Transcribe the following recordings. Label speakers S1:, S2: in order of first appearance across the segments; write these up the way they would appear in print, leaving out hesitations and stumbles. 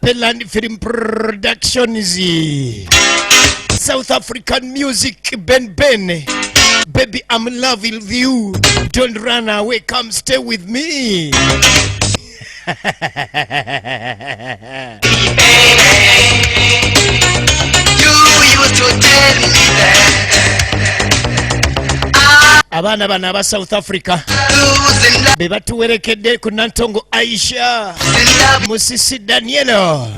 S1: Happyland Film Productions, South African music, Ben. Baby, I'm in love with you. Don't run away, come stay with me. You used to tell me that Abana bana ba South Africa beba tuwerekedde ku Nantongo Aisha Musisi Daniel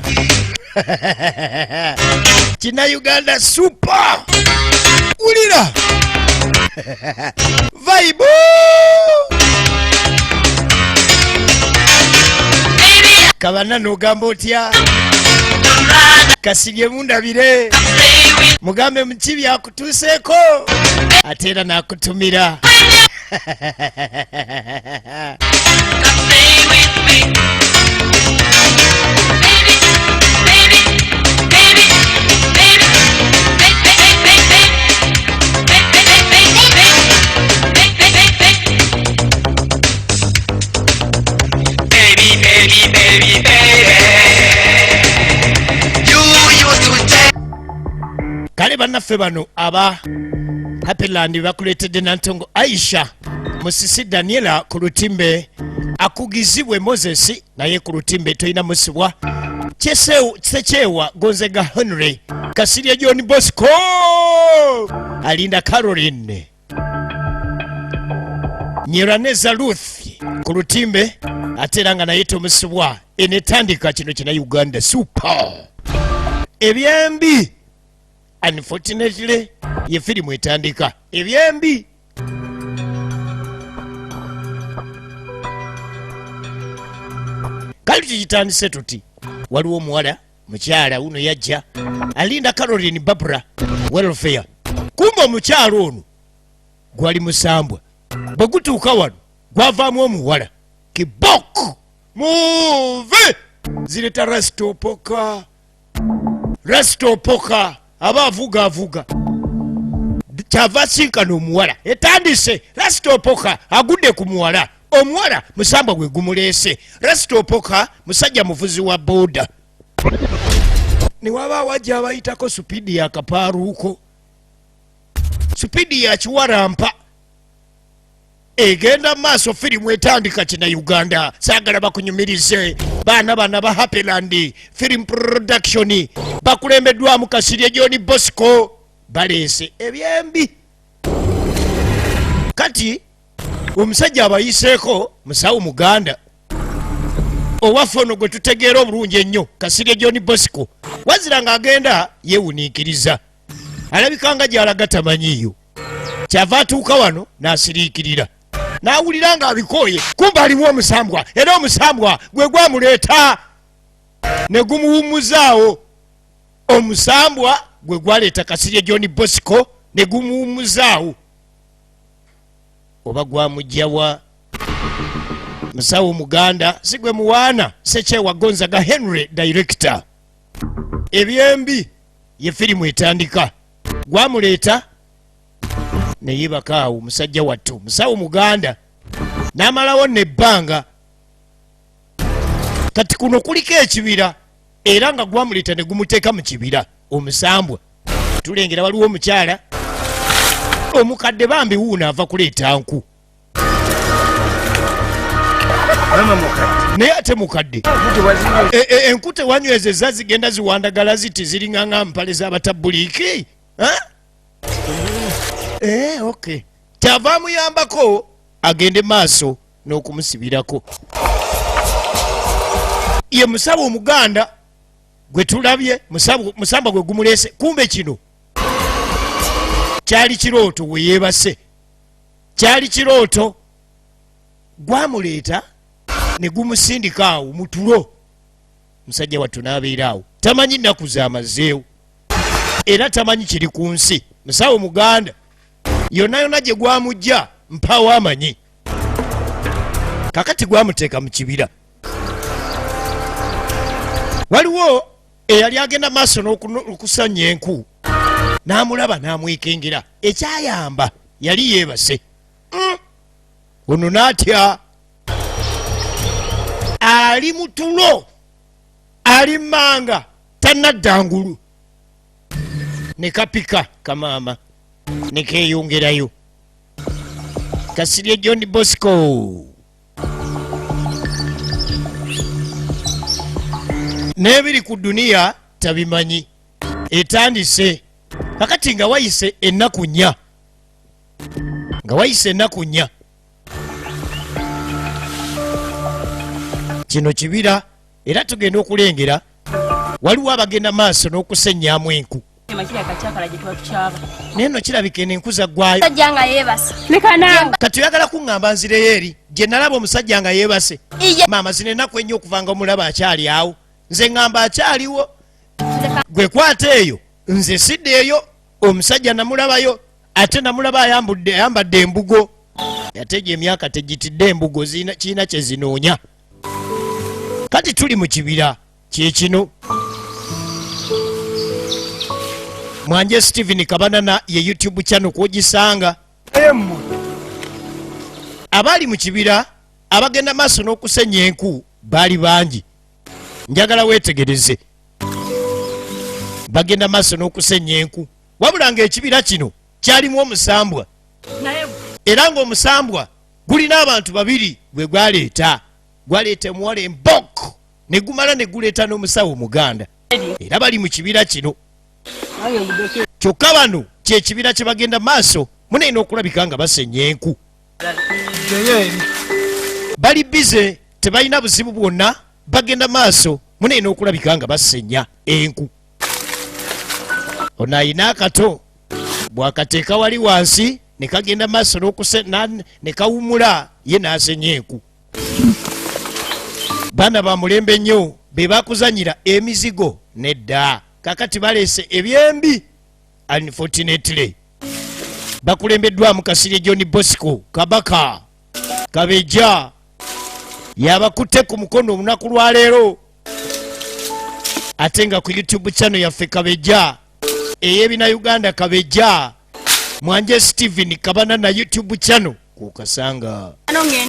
S1: Kina Uganda super ulira vibe kabana n'ogamba otya kasirye mundabire mugambe Mukiibi akutuuseeko ate era n'akutumira kale bannaffe bano aba Happyland bakuleetedde Nantongo Aisha Musisi Daniela ku lutimbe akugizibwe Moses naye ku lutimbe toyina musibwa Kisekyewa Gonzega Henry Kasirye John Bosco Alinda Caroline Nyiraneza Ruth ku lutimbe ate era nga naye tomusibwa enetandika kino kina Uganda super ebyembi unfortunately ye firimu etandika ebyembi kali tukitandise tuti waliwo omuwala mukyala uno yajja Alinda Caroline Barbara welfare kumba omukyala ono gwali musambwa bwe gutuuka wano gwavaamu omuwala kibok move zireta rastopoka aba avuga kyava sinkana omuwala etandise rastopoka agudde ku muwala omuwala musambwa gwe gumuleese rastopoka musajja muvuzi wa boda niwaba wajja abayitako supidi ya kapaaruuko supidi ya kiwarampa egenda maaso firimu etandika kina Uganda saagala bakunyumirize baana bana ba Happyland Film Production bakulembeddwamu Kasirye John Bosco baleese ebyembi kati omusajja abayiseeko musawo muganda owaffe ono gwe tutegeera obulungi ennyo Kasirye John Bosco wazira ng'agenda yeewuniikiriza alabika nga gy'alaga tamanyiiyo kyava atuuka wano n'asiriikirira n'awulira ng'abikooye kumba alimu omusambwa era omusambwa gwe gwamuleeta ne gumuwummuzaawo omusambwa gwe gwaleeta Kasirye John Bosco ne gumuwummuzaawo oba gwamugjawa musawo muganda si gwe muwaana Sekyewa Gonzaga Henry Director ebyembi ye firimu etandika gwamuleeta ne yebakaawo musajja wattu musawo muganda n'amalawo nebbanga kati kuno kuliko ekibira era nga gwamuleeta ne gumuteeka mu kibira omusambwa tulengera waliwo omukyala omukadde bambi wuuna ava kuleeta nku naye ate mukadde enku tewanywezeza zigenda ziwandagala ziti ziringanga mpale z'abatabuliiki okay kyava amuyambako agende maaso n'okumusibirako ye musawo omuganda gwe tulabye musamba gwe gumuleese kumbe kino kyali kirooto we yeebase kyali kirooto gwamuleeta ne gumusindika awo mutulo musajja wattu n'abeera awo tamanyi nnaku z'amazeewo era tamanyi kiri ku nsi musawo muganda yonna yonna gye gwamujja mpawo amanyi kakati gwamuteeka mu kibira waliwo eyali agenda maaso n'okusanya enku n'amulaba n'amwekengera ekyayamba yali yeebase ono n'atya ali mutulo alimanga tannaddangulu ne kapika kamaama ne keeyongerayo. Kasirye John Bosco n'ebiri ku duniya tabimanyi. Etandise kakati nga wayise ennaku nnya, kino kibira era tugenda okulengera waliwo abagenda maaso n'okusennyaamu enku. Neno kirabika eno enku zaggwayo. Kati oyagala kuŋŋamba nzireyo eri gye nalaba omusajja nga yeebase. Maama zino ennaku ennyo okuva nga omulaba akyali awo, nze ŋŋamba akyaliwo. Gwe kwata eyo, nze siddeeyo. Omusajja namulabayo, ate namulaba ayambadde embugo. Yateja emyaka tegitidde embugo kiina kye zinoonya. Kati tuli mu kibira kyekino. Mwanje Steven Kabanana ye YouTube channel kwogisanga. Abali mu kibira abagenda maaso n'okusenya enku baali bangi. Njagala weetegereze. Bagenda maaso n'okusenya enku. Wabula ng'ekibira kino kyalimu omusambwa. Era ng'omusambwa gulina abantu babiri bwe gwaleeta. Gwaleeta muwala embok ne gumala ne guleeta n'omusawo Muganda. Era bali mu kibira kino. Kyokka bano kyekibira kye bagenda maaso munaina okulabika nga basenya enku. Bali bize tebalina buzibu bwonna, bagenda maaso munaina okulabika nga basenya enku. Ono ayina akato bw'akateeka wali wansi ne kagenda maaso ne kawumula ye n'asenya enku. Baana ba mulembe nnyo be bakuzanyira emizigo nedda. Kakati baleese ebyembi. Unfortunately bakulembeddwamu Kasirye John Bosco Kabaka Kabeja yabakutte ku mukono olunaku lwa leero. Ate nga ku YouTube channel yaffe Kabeja ey'ebina Uganda Kabeja Mwanje Steven Kabanana YouTube channel kukasanga.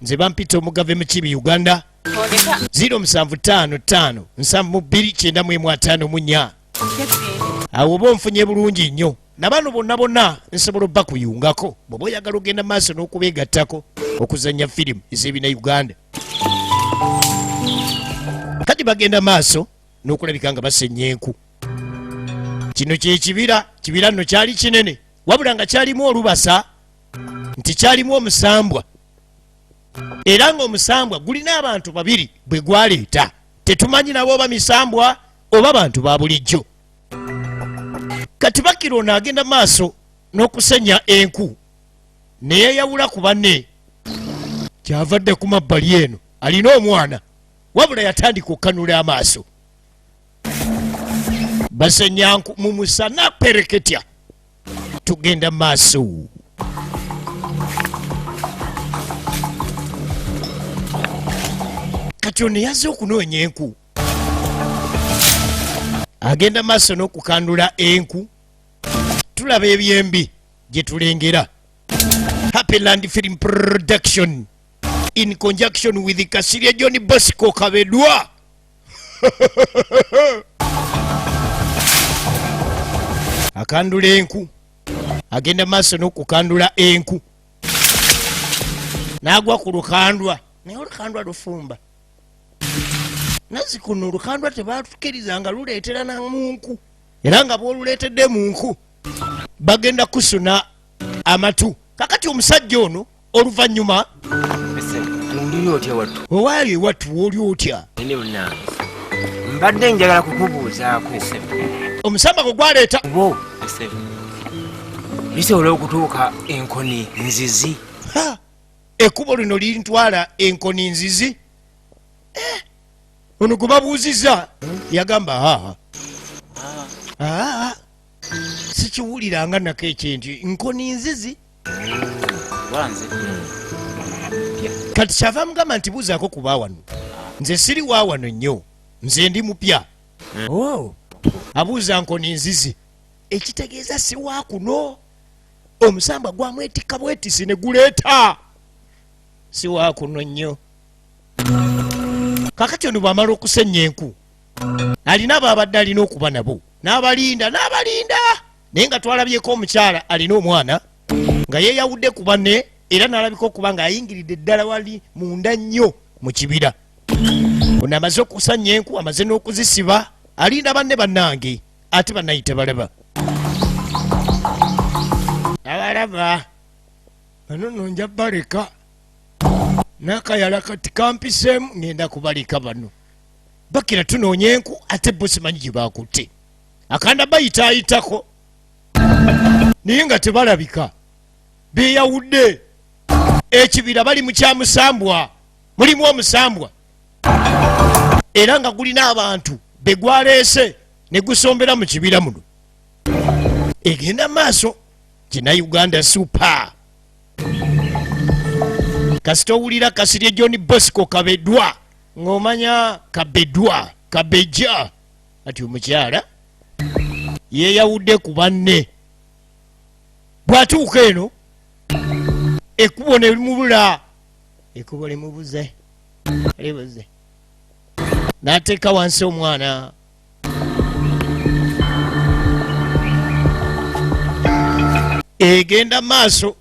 S1: Nze bampita omugave Mukiibi Uganda 0755 92954. Awo oba onfunye bulungi nnyo. Na bano bonna nsobola bakuyungako bw'oba oyagala ogenda maaso n'okubeegattako okuzannya firimu ez'ebina Uganda. Kati bagenda maaso n'okulabika nga basenya enku. Kino kyekibira, kibira nno kyali kinene wabula nga kyalimu olubasa nti kyalimu omusambwa. Era ng'omusambwa gulina abantu babiri bwe gwaleeta. Tetumanyi nabo oba misambwa oba bantu ba bulijjo. Kati Bakiro ono agenda maaso n'okusenya enku neyeeyawula ku banne. Kyavadde ku mabbali eno alina omwana wabula yatandika okkanula amaaso. Basenya nku mu musana pereketya. Tugenda maaso. Kati ono yazze okunoonya enku. Agenda maaso n'okukandula enku. Tulaba ebyembi gye tulengera. Happy Land Film Production in conjunction with Kasirye John Bosco Kabedwa. Akandula enku. Agenda maaso n'okukandula enku. N'agwa ku lukandwa. Naye olukandwa lufumba. Nazi kuno olukandwa tebaatukkiriza nga luleetera na munku. Era nga bw'oluleetedde munku bagenda kusuna amatu. Kakati omusajja ono oluvannyuma owaayo ewattu w'oli otya?
S2: Mbadde njagala kukubuuzaako
S1: omusamba gwe gwaleeta
S2: bo lisobola okutuuka enkoni nzizi?
S1: Ekkubo lino lintwala enkoni nzizi? Ono gwe babuuzizza yagamba sikiwuliranga nako ekintu nkoni nzizi. Kati kyava mugamba nti buuzaako ku baawano. Nze siri waawano nnyo, nze ndi mupya. Abuuza nkoni nzizi ekitegeeza si waakuno. Omusamba gwamwetikka bwetisi ne guleeta si waakuno nnyo. Kakati ono bw'amala okusenya enku alina abo abadde alina okuba nabo n'abalinda naye nga twalabyeko omukyala alina omwana nga yeeyawudde ku banne era n'alabika okuba nga ayingiridde eddala wali munda nnyo mu kibira. ono amaze okusanya enku amaze n'okuzisiba alinda banne bannange ate bannayi tebalaba. abalaba bano nno nja baleka n'akayala kati kampiseemu ngenda kubaleka bano bakira tunoonya enku ate bo simanyi gye bakutte akanda bayitaayitako naye nga tebalabika beeyawudde. Ekibira bali mu kyamusambwa mulimu omusambwa era nga gulina abantu be gwaleese ne gusombera mu kibira muno. Egenda maaso kina Uganda super kasita owulira Kasirye John Bosco Kabedwa ng'omanya Kabedwa Kabeja ati omukyala yeeyawudde ku banne bw'atuuka eno ekkubo ne limubula ekkubo limubuze libuze n'ateeka wansi omwana egenda maaso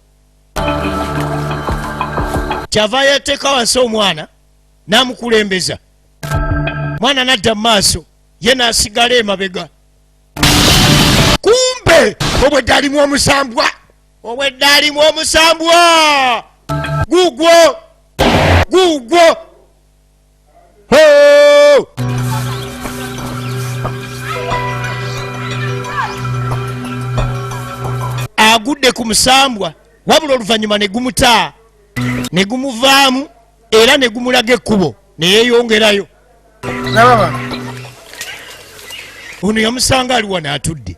S1: kyava yateeka wansi omwana n'amukulembeza mwana n'adda mu maaso ye n'asigala emabega kumbe obwedde alimu omusambwa obwedde alimu omusambwa gugwo agudde ku musambwa wabula oluvannyuma ne gumuta ne gumuvaamu era ne gumulaga ekkubo ne yeeyongerayo. ono yamusanga ali wano atudde.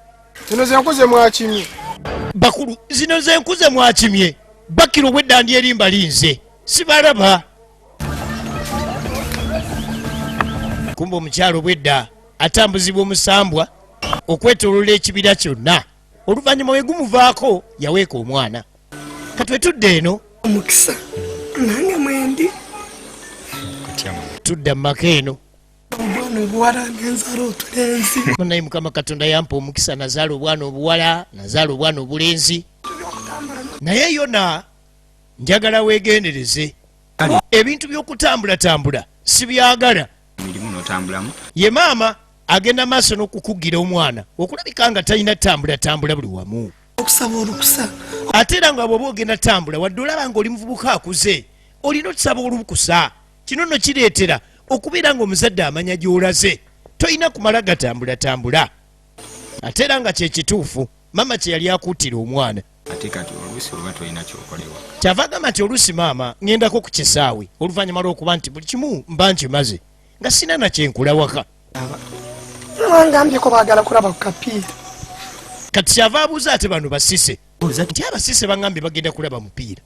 S3: Zino zenkuze mwakimye
S1: bakulu zino zenkuze mwakimye bakira obweddandi erimba linze sibalaba. kumba omukyalo obwedda atambuzibwa omusambwa okwetoolola ekibira kyonna oluvannyuma we gumuvaako yaweeka omwana katwetudde eno
S4: omukisa nange mwendi
S1: tudda mu maka eno
S4: obwana obuwala nenzala otulenzi
S1: naye mukama katonda yampa omukisa nazaala obwana obuwala nazaala obwana obulenzi naye yona njagala weegendereze ebintu by'okutambulatambula si byagala ye maama agenda maaso n'okukugira omwana okulabika nga talina tambulatambula buli wamu
S4: okusaba olukusa
S1: ate era nga bw'oba ogenda tambula wadde olaba ng'oli muvubuka akuze olina okusaba olukusa. kino nno kireetera okubeera ng'omuzadde amanya gy'olaze tolina kumala gatambulatambula ate era nga kyekituufu maama kye yali akuutira omwana kyava agamba nti oluusi maama ŋŋendako ku kisaawe oluvannyuma lw'okuba nti buli kimu mba nkimaze nga sina na kyenkula waka
S4: wangambyeko baagala kulaba ku kapiira
S1: kati kyava abuuza ate bano basise nti abasise baŋŋambye bagenda kulaba mupiira.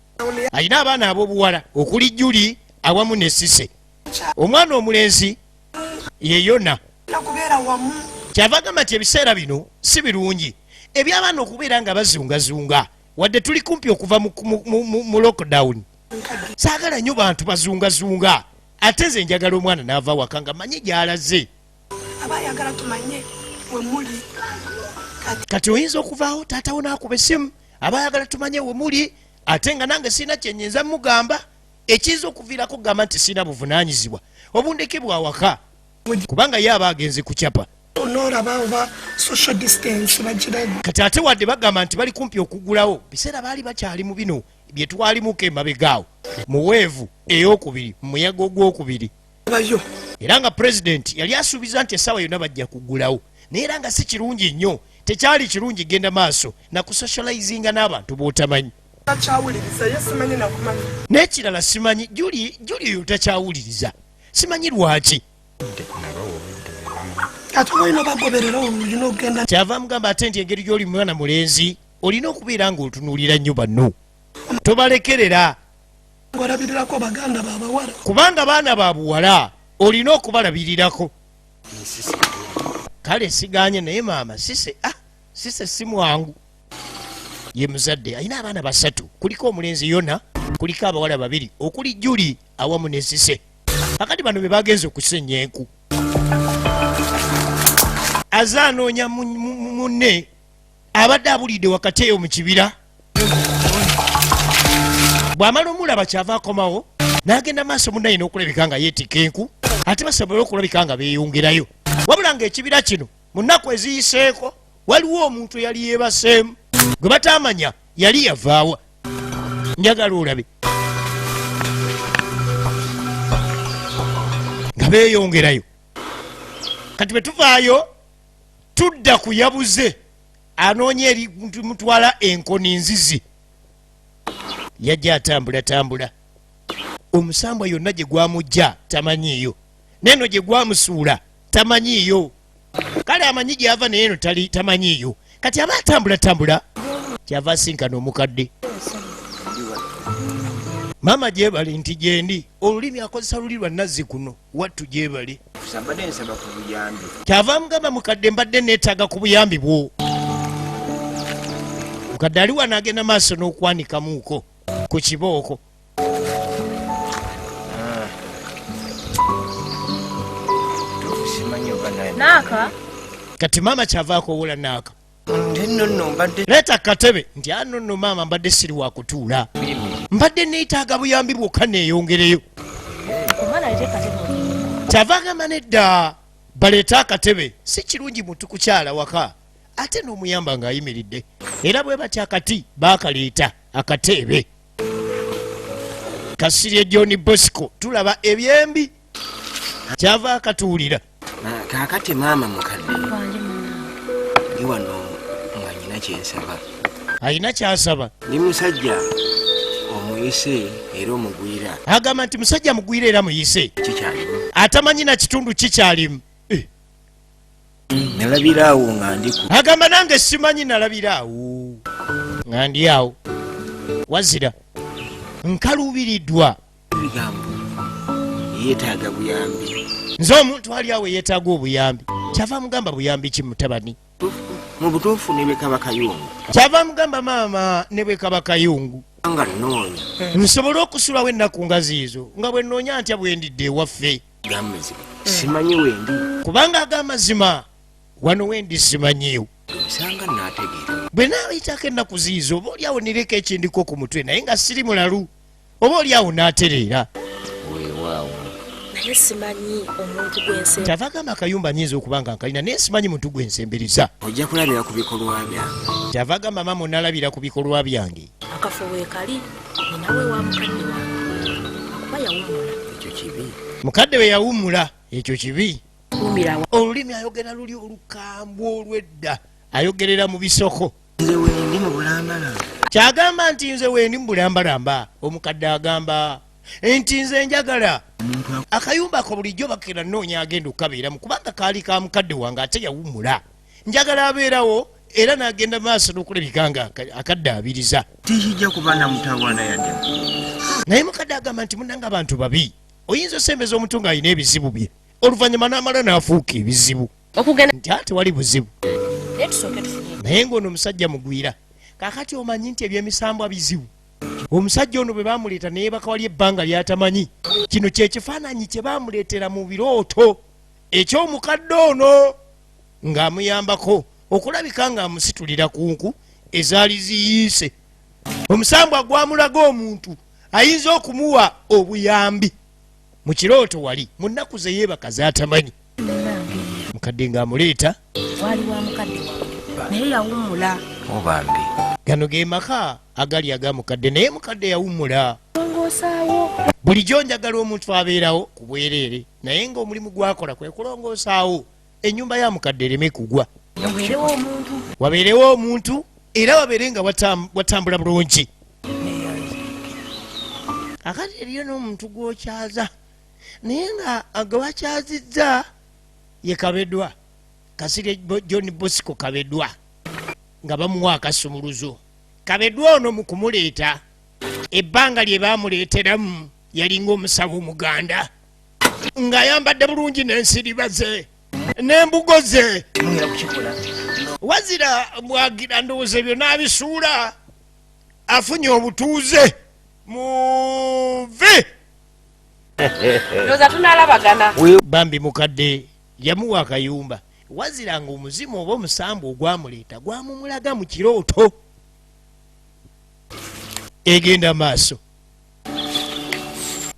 S1: alina abaana ab'obuwala okuli Juli awamu ne Sise. omwana omulenzi yeyona
S4: nakubeera wamu
S1: kyava agamba nti ebiseera bino si birungi eby'abaana okubeera nga bazungazunga wadde tuli kumpi okuva mu lockdown. saagala nnyo bantu bazungazunga ate nze njagala omwana n'ava waka nga manye gy'alaze.
S4: abayagala tumanye we muli
S1: kati oyinza okuvaawo taatawo n'akuba essimu abayagala tumanye we muli ate nga nange sirina kyenyinza mugamba ekiyinza okuviirako kugamba nti sirina buvunaanyizibwa obundeke bwa waka kubanga ye aba agenze kucapa
S4: onoolaba oba social distance bagiraga
S1: kati ate wadde bagamba nti bali kumpi okugulawo biseera baali bakyali mu bino bye twalimuko emabegaawo mu weevu ey'okubiri mu muyaga ogwokubiri
S4: bayo
S1: era nga pulezidenti yali asuubiza nti essaawa yonna bajja kugulawo naye era nga si kirungi nnyo tekyali kirungi genda maaso nakusocializinga n'abantu b'otamanyi
S4: takyawuliriza ye simanyi nakumanya
S1: n'ekirala simanyi Juli oyo takyawuliriza simanyi lwaki
S4: ate olina bagoberera olina okugenda
S1: kyava mugamba ate nti engeri gy'oli mwana mulenzi olina okubeera ng'otunuulira nnyo banno tobalekerera
S4: ng'olabirirako baganda babawala
S1: kubanga baana ba buwala olina okubalabirirako. kale siganye naye maama Sise si mwangu ye muzadde alina abaana basatu kuliko omulenzi yona kuliko abawala babiri okuli Juli awamu ne Sise akati bano be bagenze okusenya enku. aze anoonya munne abadde abulidde wakati eyo mu kibira. Bw'amala omulaba kyava akomawo n'agenda maaso munnaye n'okulabika nga yeetika enku ate basobole okulabika nga beeyongerayo. Wabula ng'ekibira kino mu nnaku eziyiseeko waliwo omuntu yali yeebaseemu gwe bataamanya yali yavaawa. Njagala olabe nga beeyongerayo. Kati bwe tuvaayo tudda ku yabuze anoonya eri mutwala enkoni nzizi. Yajja atambula omusambwa yonna gye gwamujja tamanyiiyo, neno gye gwamusuula tamanyiiyo, kale amanyi gyava naye eno tamanyiiyo. Kati aba atambula kyava asinkana omukadde. Mama gyebale nti gyendi olulimi akozesa luli lwa nazzi kuno wattu gyebale. Kyava mugamba mukadde mbadde neetaaga ku buyambi bwo. Mukadde ali wano agenda maaso n'okwanikamuuko ku kibooko.
S5: Naaka
S1: Kati mama kyavaako owola naaka. Leeta katebe nti anonno maama mbadde siri wa kutuula. Mbadde neetaaga buyambi bwokka neeyongereyo. Kyava agamba nedda baleeta akatebe si kirungi muntu kukyala waka ate n'omuyamba ng'ayimiridde. Era bwe batya akati baakaleeta akatebe. Kasirye John Bosco tulaba ebyembi. Kyava akatuulira.
S2: Kaakati maama mukadde ndi wano nga nyina kyensaba.
S1: Ayina kyasaba.
S2: Ndi musajja omuyise era omugwira.
S1: Agamba nti musajja mugwira era muyise.
S2: Kikyalimu.
S1: Atamanyi na kitundu kikyalimu.
S2: Nalabiraawo nga ndiku.
S1: Agamba nange simanyi nalabiraawo nga ndi awo. Wazira nkaluubiriddwa.
S2: Ebigambo yeetaaga buyambi.
S1: Nze omuntu ali awo yeetaaga obuyambi. Kyava mugamba buyambi ki mutabani?
S2: Mu butuufu ne bwe kaba kayungu.
S1: Kyava mugamba maama ne bwe kaba kayungu.
S2: Nga nnoonya.
S1: Nsobole okusulawo ennaku nga ziizo nga bwe nnoonya ntya bwe ndidde ewaffe.
S2: Gamazima simanyi wendi.
S1: Kubanga ag'amazima wano wendi simanyiiwo.
S2: Nsanga naategeera.
S1: Bwe naayitako ennaku ziizo oba oliawo nireko ekindiko ku mutwe naye nga siri mulalu. Oba oliawo n'atereera.
S2: Weewaawo.
S5: naye simanyi omuntu gwensembe.
S1: Kyava agamba akayumba nyinza okuba nga nkalina naye simanyi muntu gwensemberiza.
S2: Ojja kulabira ku bikolwa byange.
S1: Kyava agamba maama onaalabira ku bikolwa byange.
S5: Akafo weekali ninawe wa mukadde wange akuba yawummula.
S2: Ekyo kibi.
S1: Mukadde we yawummula ekyo kibi.
S5: Wummirawa.
S1: Olulimi ayogera luli olukambwe olw'edda ayogerera mu bisoko.
S2: Nze wendi mu bulambalamba.
S1: Kyagamba nti nze wendi mu bulambalamba. Omukadde agamba nti nze njagala akayumba ako bulijjo bakera nnoonya agenda okukabeeramu kubanga kaali ka mukadde wange ate yawummula. Njagala abeerawo era n'agenda maaso n'okulabika nga akaddaabiriza.
S2: Tikijja kuba na mutawaana yadde.
S1: Naye mukadde agamba nti munnanga abantu babi. Oyinza osembeza omuntu ng'alina ebizibu bye oluvannyuma n'amala n'afuuka ebizibu.
S5: Okugenda
S1: Nti ate wali buzibu.
S5: netusooke tufunye.
S1: Naye ng'ono omusajja mugwira. Kaakati omanyi nti eby'emisambwa bizibu. Omusajja ono bwe baamuleeta naye bakawali ebbanga ly'atamanyi. Kino kye kifaananyi kye baamuleetera mu birooto eky'omukadde ono ng'amuyambako okulabika ng'amusitulira ku nku ezaali ziyiise. Omusambwa gwamulaga omuntu ayinza okumuwa obuyambi mu kirooto wali mu nnaku ze yeebaka z'atamanyi. Mukadde ng'amuleeta
S5: Wali wa mukadde wange naye yawummula.
S2: Obambi.
S1: gano ge maka agali aga mukadde naye mukadde yawummula.
S5: Kulongoosaawo.
S1: Bulijjo njagala omuntu abeerawo ku bwereere naye ng'omulimu gwakola kwe kulongoosaawo ennyumba ya mukadde ereme kugwa.
S5: Wabeerewo omuntu.
S1: Wabeerewo omuntu era wabeere nga watambula bulungi. Akati eriyo n'omuntu gw'okyaza naye nga gwe wakyazizza ye Kabeddwa. Kasirye John Bosco Kabeddwa nga bamuwa akasumuluzo. Kabeddwa ono mu kumuleeta ebbanga lye baamuleeteramu yalinga omusawo Muganda ng'ayambadde bulungi n'ensiriba ze n'embugo ze. Wazira bwagira ndowooza ebyo n'abisuula afunye obutuuze muve.
S5: Ndowooza tunaalabagana.
S1: Bambi mukadde yamuwa akayumba wazira nga omuzimu oba omusambu ogwamuleeta gwamumulaga mu kirooto. Egenda maaso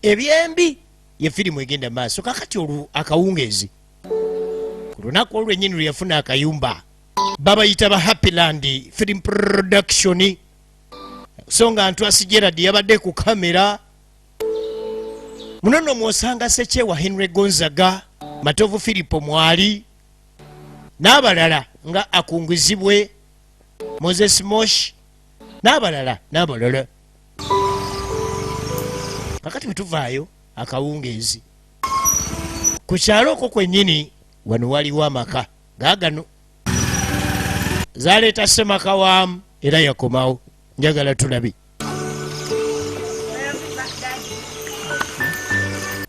S1: ebyembi ye firimu egenda maaso. Kakati akawungeezi ku lunaku olwennyini lwe yafuna akayumba babayita ba Happyland Film Production. So nga Ntwasi Gerard yabadde ku kamera. Munono mwosanga Sekyewa Henry Gonzaga, Matovu Filipo Mwali n'abalala nga Akunguzibwe, Moses Mosh n'abalala. Kakati bwetuvaayo akawungeezi ku kyalo okwo kwennyini wano waliwo amaka gaagano zaleeta Ssemaka waamu era yakomawo. Njagala tulabe.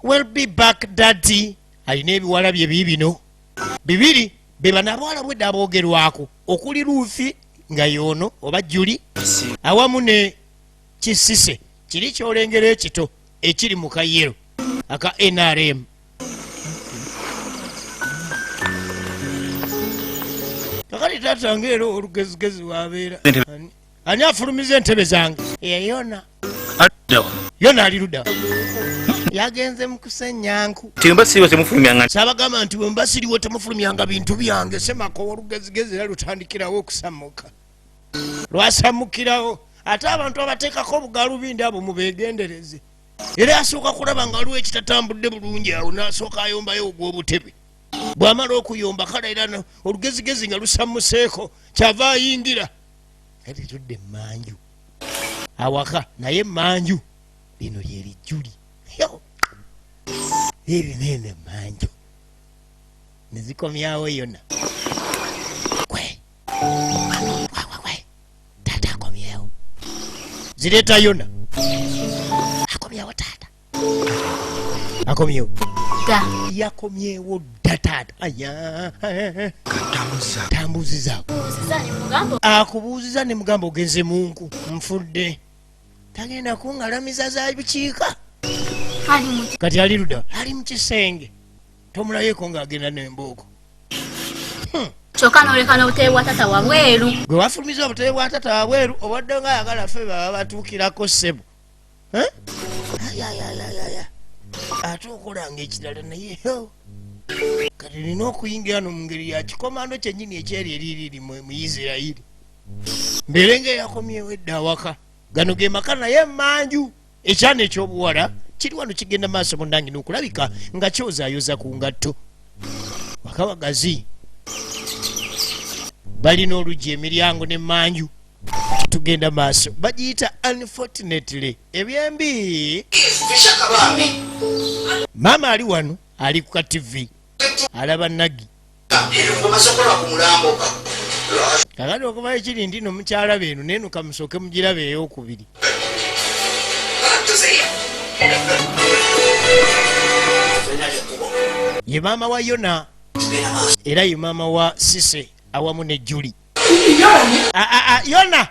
S1: Will be back daddy. Alina ebiwala bye bibino bibiri be banabwala bwedde aboogerwako okuli Ruufi nga yoono oba Juli awamu ne Kisise kiri kyolengera ekito ekiri mu kayero aka NRM. Kakati tatange era olugezigezi wabeera. Ani afulumiza entebe zange? Yona. Yona ali ludda. Yagenze mu kusenyanku.
S2: Timba siwo temufulumyanga.
S1: Sabagamba nti bwe mbasiriwo temufulumyanga bintu byange. Ssemaka olugezigezi era lutandikirawo okusammuka. Lwasammukirawo ate abantu abateekako obugalubindi abo mubeegendereze. Era asooka kulaba nga waliwo ekitatambudde bulungi awo n'asooka ayombayo ogw'obutebe. Bw'amala okuyomba kale era olugezigezi nga lusammuseeko kyava ayingira. Kati tudde emmanju awaka naye emmanju lino lyeri Juli. Eri nene emmanju nezikomyawo yona. Kwe taata akomyewo zireeta yona akomyewo taata akomyewo yakomyewo dda taata. Aya tambuzizaako akubuuziza ne mugamba ogenze munku nfudde tagenda kungalamiza za bikiika. Kati ali ludda ali mu kisenge tomulabyeko ng'agenda n'embooko.
S5: Kyokka n'oleka n'obutebe bwa taata wabweru.
S1: Gwe wafulumiza obutebe bwa taata wabweru obadde nga ayagala ffe baba batuukirako ssebo. Ate okolanga ekirala naye kati nina okuyingira no mu ngeri ya kikomando kyennyini ekyeri eriri mu Isirayiri. Mbeere ng'eyakomyewo edda awaka. Gano ge maka naye emmanju. Ekyana ekyobuwala kiri wano kigenda maaso mundange n'okulabika nga kyozaayoza ku ngatto. Wakabagazi balina oluggi emiryango n'emmanju. Tugenda maaso bagiyita unfortunately ebyembi. Maama ali wano ali ku ka TV alaba Nagi. Kakati okuva ekiri nti no mukyala beeno nenuka musooke mugirabe ey'okubiri. Ye maama wa Yona era ye maama wa Sise awamu ne Juli. Yona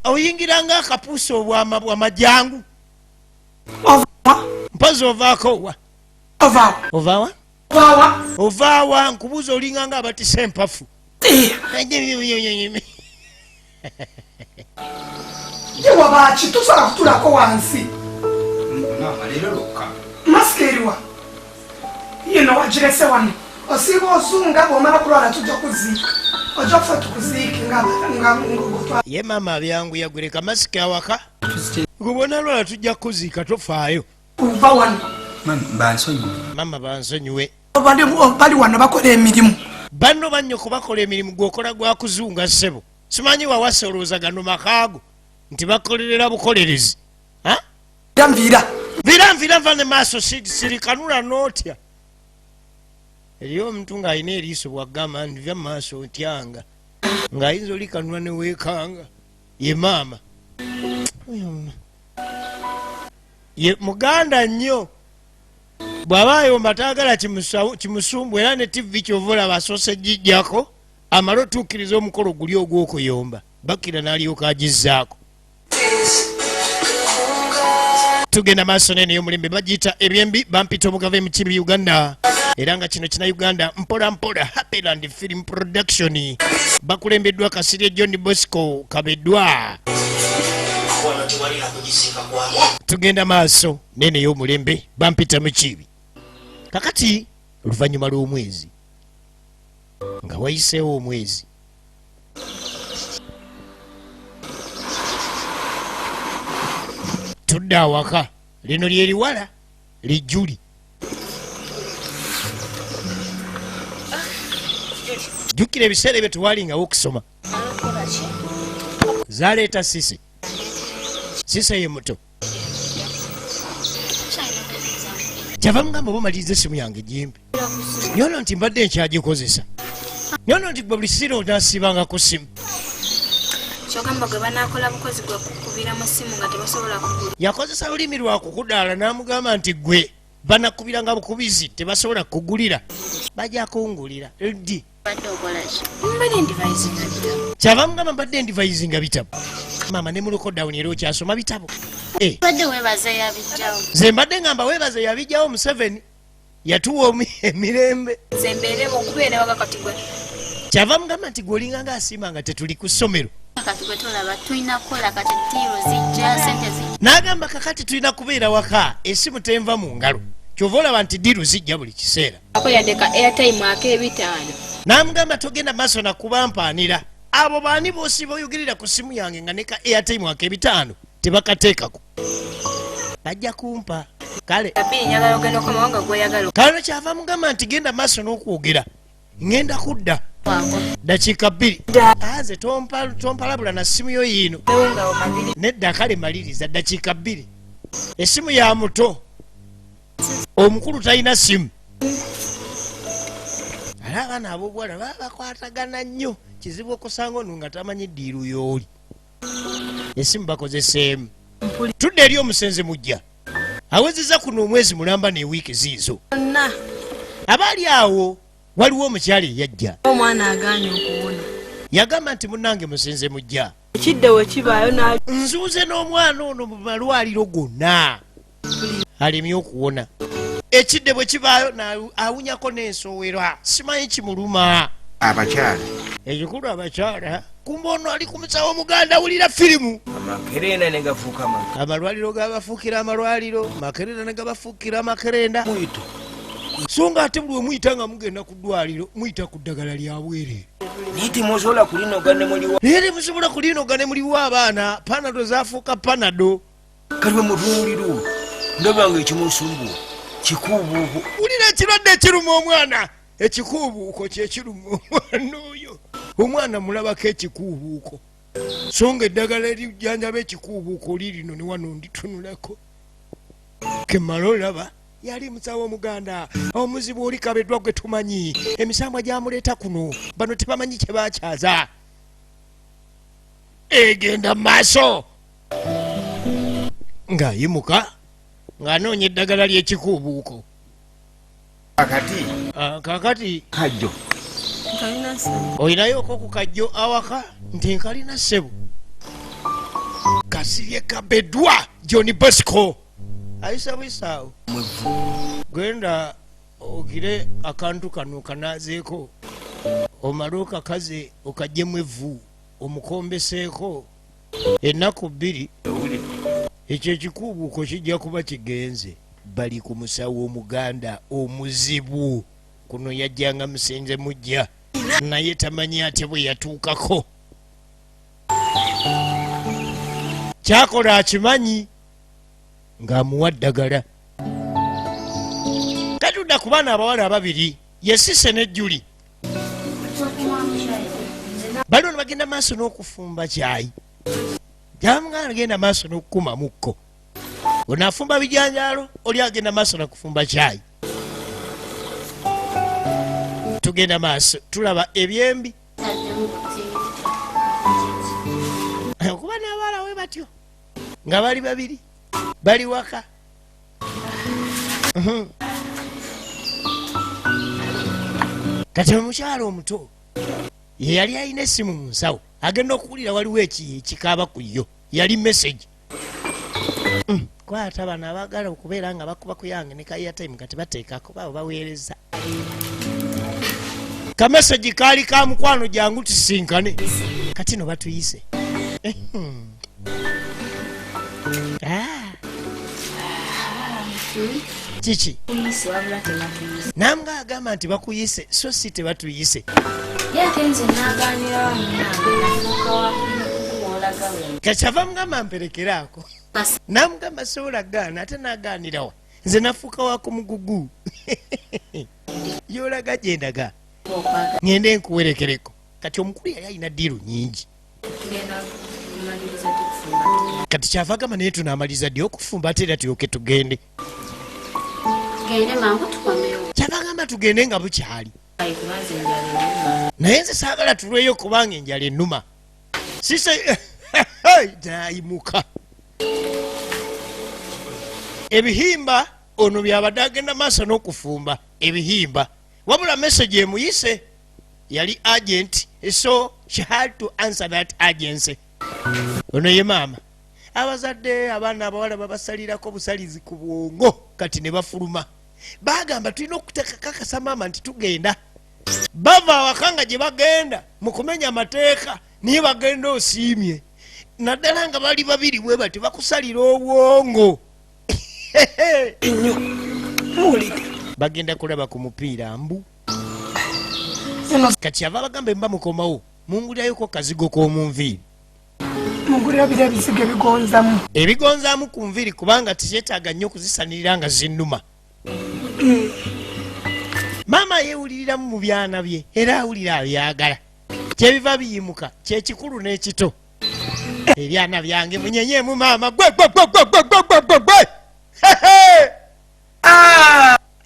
S1: oyingiranga akapuusa obwamajangu mpozi ovaako wa ovaawa ovaawa nkubuuza olinganga abatisa empafu.
S4: Wabaki tusala kutulako wansi. Maskerwa yino wajirese wano osiba osunga bwomala kulwala tujja kuziika ojja kufa tukuziike nga
S1: ye maama abyangu yagwereka masiki awaka gubona lwala tujja kuziika tofaayo.
S4: Uva wano
S1: maama bansonyiwe
S4: bali wano bakola emirimu
S1: banno bannyoko bakola emirimu gwokola gwa kuzunga ssebo. Simanyi wawasa olowooza gano makaago nti bakolerera bukolerezi. Nvira nva ne maaso sirikanula n'otya. Eriyo omuntu ng'alina eriiso bwagamba nti vya maaso otyanga ng'ayinza olikanula ne weekanga. Ye maama ye muganda nnyo bw'aba ayomba taagala kimusumbu era ne TV kyova olaba asoose gijjako amale otuukiriza omukolo guli ogw'okuyomba Bakira n'alyoka agizzaako. Tugenda maaso nene y'omulembe bagiyita ebyembi bampita omugave Mukiibi Uganda era nga kino kina Uganda mpola mpola Happyland Film Production bakulembeddwa Kasirye John Bosco Kabeddwa. Tugenda maaso nene y'omulembe bampita Mukiibi. Kakati oluvannyuma lw'omwezi nga wayiseewo omwezi tudde awaka lino lyeriwala lijjuli jjukira ebiseera ebyo tewalingawo okusoma zaleeta Sise ye muto kyava mugamba obamaliriza essimu yange jimbi nyono nti mbadde nkyagikozesa nyono nti buli sira onaasibanga ku ssimu
S5: kyogamba gwe banaakola bukozi gwe kukubira mu ssimu nga tebasobola kugula
S1: yakozesa lulimi lwa kukudaala n'amugamba nti gwe banakubiranga bukubizi tebasobola kugulira bajja kungulira ddi kyava mugamba mbadde ndivayizinga bitabo mama ne mulokodawuni era okyasoma bitabo nze mbadde ngamba weebaze yabijjawo Museveni yatuwa emirembe kyava mugamba nti gwe olinga nga asiima nga tetuli ku ssomero n'agamba kakati tulina kubeera waka essimu tenva mu ngalo kyova olaba nti diru zijja buli kiseera n'amugamba togenda maaso nakubampaanira abo baani boosi boyogerera ku ssimu yange nga ne ka airtime ak'ebitaano tebakateekako bajja kumpa kale kano kyava mugamba nti genda maaso n'okwogera ŋŋenda kudda dakiika 2 aze tompalabula na ssimu yo yiino nedda kale maliriza dakiika 2 essimu ya muto omukulu talina ssimu ala abaana ab'obuwala baba bakwatagana nnyo kizibu okusanga ono nga tamanyi ddiiru y'oli essimu bakozeseemu tudde eri omusenze mujja awezeza kuno omwezi mulamba n'ewiiki ziizo abaali awo waliwo omukyala eyajja
S6: omwana agaanye okuwona
S1: yagamba nti munnange musenze mujja
S6: ekidde we kibaayo
S1: nzuuze n'omwana ono mu malwaliro gonna alemye okuwona ekidde bwe kibaayo awunyako n'ensowera simanyi kimuluma
S2: abakyala
S1: ekikulu abakyala kumba ono ali ku musawo muganda awulira firimu
S2: amakerenda ne gafuuka
S1: amalwaliro gabafuukira amalwaliro makerenda ne gabafuukira amakerenda so nga ate buli wemuyita nga mugenda ku ddwaliro muyita ku ddagala lyabwere
S2: naye temusobola kulinoga ne muliwa
S1: naye temusobola kulinoga ne muliwo abaana panado zafuuka panado
S2: kaliwe mutunuuliro ndabanga ekimusumbu kikuubuuko
S1: wulira ekirwadde ekiruma omwana ekikuubuuko kyekiruma omwana oyo omwana mulabako ekikuubuuko so nga eddagala erijjanjaba ekikuubuuko lirino ne wano nditunulako kemala olaba yali musawo omuganda omuzibu oli kabeddwa gwe tumanyi emisambwa gyamuleeta kuno bano tebamanyi kye bakyaza egenda mu maaso ng'ayimuka ng'anoonya eddagala ly'ekikuubuuko kakati
S2: kajjo
S1: olinayo ku kajjo awaka nti nkalina ssebo Kasirye Kabeddwa John Bosco ayisa bwisaawo genda ogire akantu kano kanaazeeko omale okakaze okagyemu evvu omukombeseeko ennaku 2 ekyo ekikuubuuko kijja kuba kigenze bali ku musawo omuganda omuzibu kuno yajjanga musenze mujja naye tamanyi ate bwe yatuukako kyakola akimanyi ng'amuwa ddagala katudda ku baana abawala ababiri ye Sise ne Juli bali ono bagenda maaso n'okufumba kyayi jamuganda agenda maaso n'okukuma mukko onaafumba bijanjaalo oli agenda maaso nakufumba kyayi tugenda maaso tulaba ebyembi okuba n'abaala we batyo nga bali babiri bali waka kati omukyala omuto ye yali alina essimu mu nsawo agenda okuwulira waliwo ekikaaba ku yo yali message kwata bano abaagala okubeera nga bakuba ku yange ne ka airtime kati bateekako baabo baweereza kameseji kaali ka mukwano jangu tusinkane kati no batuyise kiki namga agamba nti bakuyise so si tebatuyise kakyava mugamba mperekeraako namugamba soolagaana ate nagaanirawa nze nafuuka wako mugugu yolaga gyendaga ngende nkuwerekereko kati omukulu yali alina diiru nyingi kati kyava agamba naye tunaamaliza ddi okufumba ate era tulyoke tugende kyava agamba tugende nga bukyali naye nze saagala tulweyo kubanga enjala ennuma sise nayimuka ebihimba ono byabadde agenda maaso n'okufumba ebihimba wabula message emuyise yali agent so she had to answer that agency ono ye maama abazadde abaana abawala babasalirako busalizi ku bwongo kati ne bafuluma bagamba tulina okutekakakasa maama nti tugenda bava awakanga gye bagenda mu kumenya amateeka niye bagenda osiimye naddala nga bali babiri bwe bati bakusalira obwongo bagenda kulaba ku mupiira mbu kati ava bagamba emba mukomawo mungulirayoko kazigo k'omunviiri
S4: mungulira bira ebizigo ebigonzamu
S1: ebigonzamu ku nviiri kubanga tikyetaaga nnyo okuzisanirira nga zinnuma maama yeewuliriramu mu byana bye era awulira abyagala kyebiva biyimuka kyekikulu n'ekito ebyana byange munyenyemu maama gwe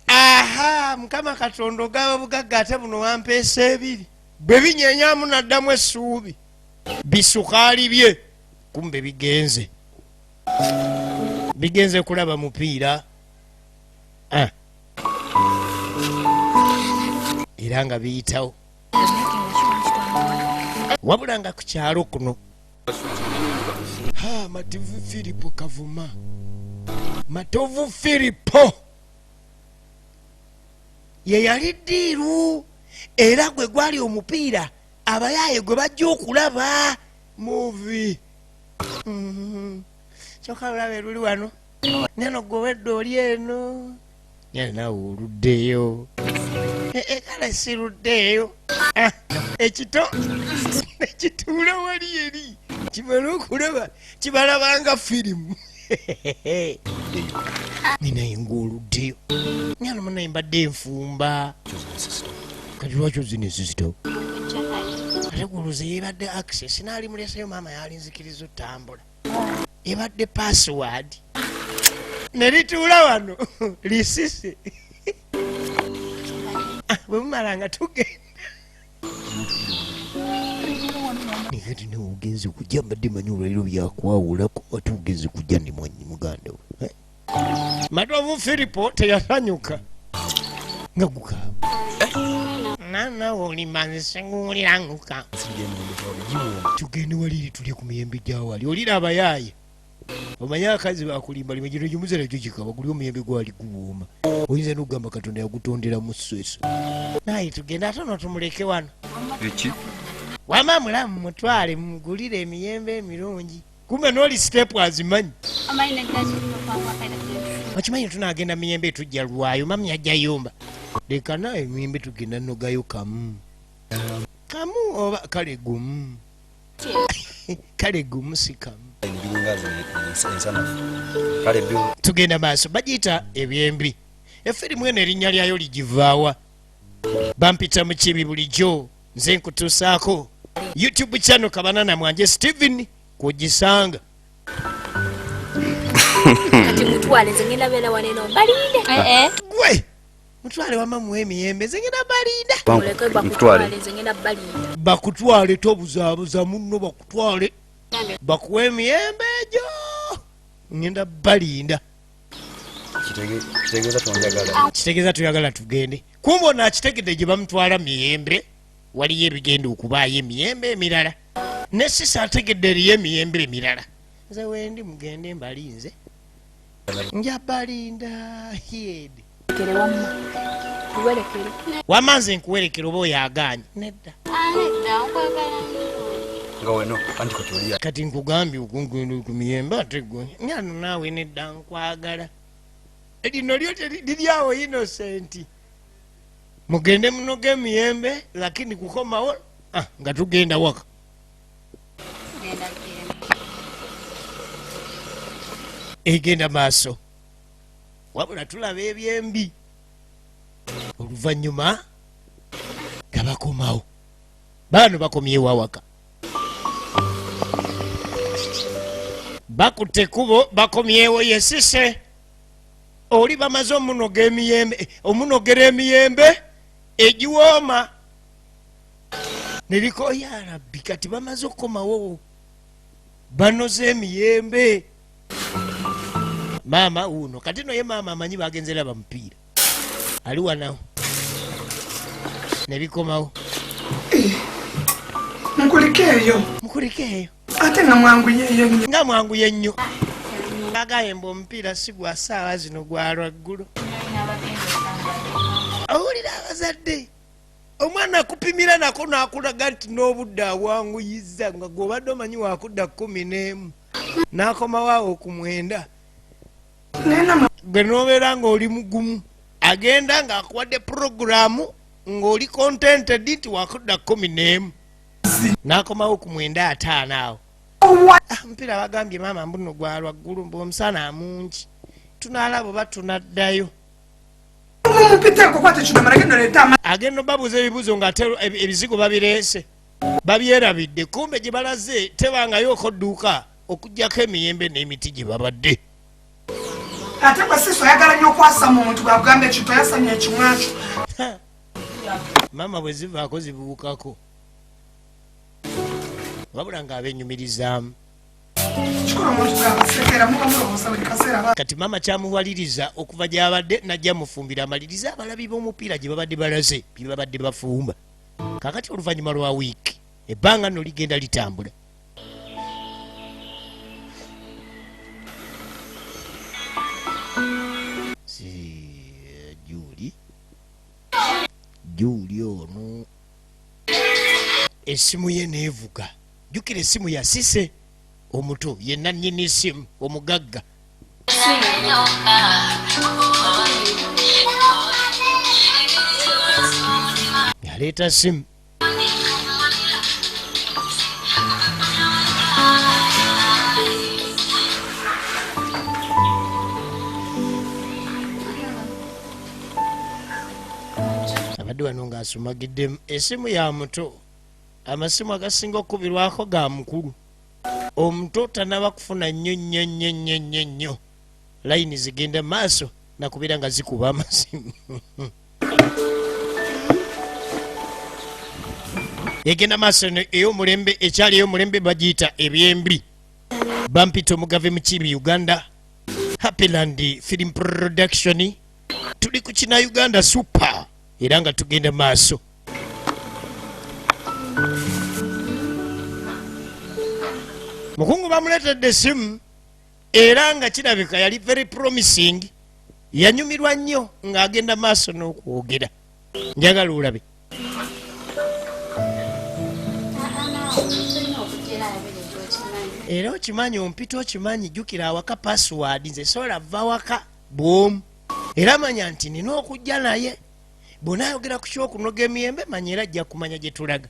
S1: aha mukama katonda ogaba bugagga ate buno wampeesa ebiri bwe binyenyamu naddamu essuubi bisukaali bye kumbe bigenze kulaba mupiira era nga biyitawo wabula nga ku kyalo kuno matovu filipo kavuma matovu filipo ye yali ddiiru era gwe gwali omupiira abayaaye gwe bajja okulaba muvi kyokka lulabe luli wano neno gwe wedde oli eno nawe oluddeeyo kale siruddeeyo ekito nekituula wali eri kimala okulaba kibalabanga firimu ninaye ngaoluddeyo nyana munaye mbadde enfumba kati lwaki ozina esisito ate guluze yebadde access naali muleseyo maama yalinzikiriza otambula ebadde password nerituula wano lisise bwe mumalanga tugenda nikati nawe ogenze kujja mbadde manyi olwairo byakwawulako ate ogenze kujja ndi mwanyi muganda we matovu filipo teyasanyuka nga gukaaba nanawe olimanzise nguwuliranguka tugende waliri tulye ku miyembe gyawali olira abayaaye omanyi akazi bakulimbalima gino gimuzera ekyo kikaba guli omuyembe gwali guwooma oyinza nokugamba katonda yagutondera mu ssweso naye tugenda ate notumuleke wano wama mulamu mutwale mugulire emiyembe emirungi kumbe noli step azimanyi okimanyi tunagenda miyembe etujja lwayo mami yajjayomba leka nawe emiyembe tugenda nogayo kamu oba kale gumu kale gumu si kamu tugenda maaso bagiyita ebyembi efirimu eno erinnya lyayo ligivaawa bampita Mukiibi bulijjo nze nkutuusaako YouTube channel Kabanana mwanje Steven kugisanga
S5: kati mutwale nze ngenda beera waneno mbalinde
S1: gwe mutwale wama muwe emiyembe nze ngenda
S5: bakutwale nze ngenda balinda
S1: bakutwale tobuzaabuza munno bakutwale bakuwa emiyembe egyo ngenda balinda kitegeeza tuyagala tugende kumbe ono akitegedde gye bamutwala miyembe waliyo ebigenda okubaayo emiyembe emirala ne sisa ategedde eriyo emiyembe emirala nze wendi mugende mbalinze nja balinda yedi
S5: Tuwerekere.
S1: Wamanze nkuwerekera oba oyaganye. Nedda.
S2: Nga weno andiko tulia.
S1: Kati nkugambye okungenda ku miyembe ate gwe. Nyano naawe nedda nkwagala. Lino lyo liri awo innocent. Mugende munoge emiyembe lakini kukomawo nga tugenda waka. Egenda maaso. Wabula tulaba ebyembi. Oluvannyuma nga bakomawo. Bano bakomyewo awaka. Bakutte kubo bakomyewo yesise. Oli bamaze omunogera emiyembe egiwooma. Neriko ya Rabbi kati bamaze okukomawo. Banoze emiyembe. Mama uno kati no ye mama amanyi bagenzera bamupiira. Ali wanawo. Nebikomawo. Mukulikeeyo.
S4: Ate nga mwanguyeyo nnyo.
S1: Nga mwanguye nnyo. Agayemba omupiira si gwa ssaawa zino gwa lwaggulu. Owulira abazadde. Omwana akupimira nako n'akulaga nti n'obudde awanguyizza nga gw'obadde omanyi wakudda 11. N'akomawo awo ku 9. Gwe n'obeera ng'oli mugumu. Agenda ng'akuwadde puroguramu ng'oli contented nti wakudda 11. N'akomawo ku 9:5 awo. Mpira bagambye maama mbuno gwa lwaggulu mb'omusana mungi. Tunaalaba oba tunaddayo. Agenda babuuza ebibuuzo ng'ate ebizigo babireese. Babyerabidde kumbe gye balaze tebangayo okodduuka okuggyako emiyembe n'emiti gye babadde.
S4: Ate kwa sisi oyagala nnyo okwasa muntu bwagamba ekintu yasamya ekimwakyo.
S1: Mama bwe zivaako zibuukako. Wabula ng'abennyumirizaamu. Kati mama kyamuwaliriza okuva gy'abadde najja mufumbira amaliriza abalabi b'omupiira gye babadde balaze bye babadde bafumba. Kakati oluvannyuma lwa wiiki ebbanga nno ligenda litambula. Juli ono esimu ye neevuga. Jjukira esimu ya Sise omuto yenna nnyini esimu omugagga. Yaleeta simu. Abadde wano ng'asumagiddemu esimu ya muto. Amasimu agasinga okukubirwako ga mukulu. Omuto tanaba kufuna nnyo. Layini zigenda maaso nakubira nga zikuba amasimu. Egenda maaso ey'omulembe ekyali ey'omulembe bagiyita ebyembi. Bampita omugave Mukiibi Uganda. Happyland Film Production. Tuli ku kina Uganda Super. Era nga tugenda maaso. Mukungu bamuleetedde esimu era nga kirabika yali very promising. Yanyumirwa nnyo ng'agenda maaso n'okwogera. Njagala olabe. Era okimanyi ompita okimanyi jjukira awaka password nze sola vva waka bwomu. Era manya nti nina okujja naye. Bw'onaayogera ku ky'okunoga emiyembe manya era ajja kumanya gye tulaga.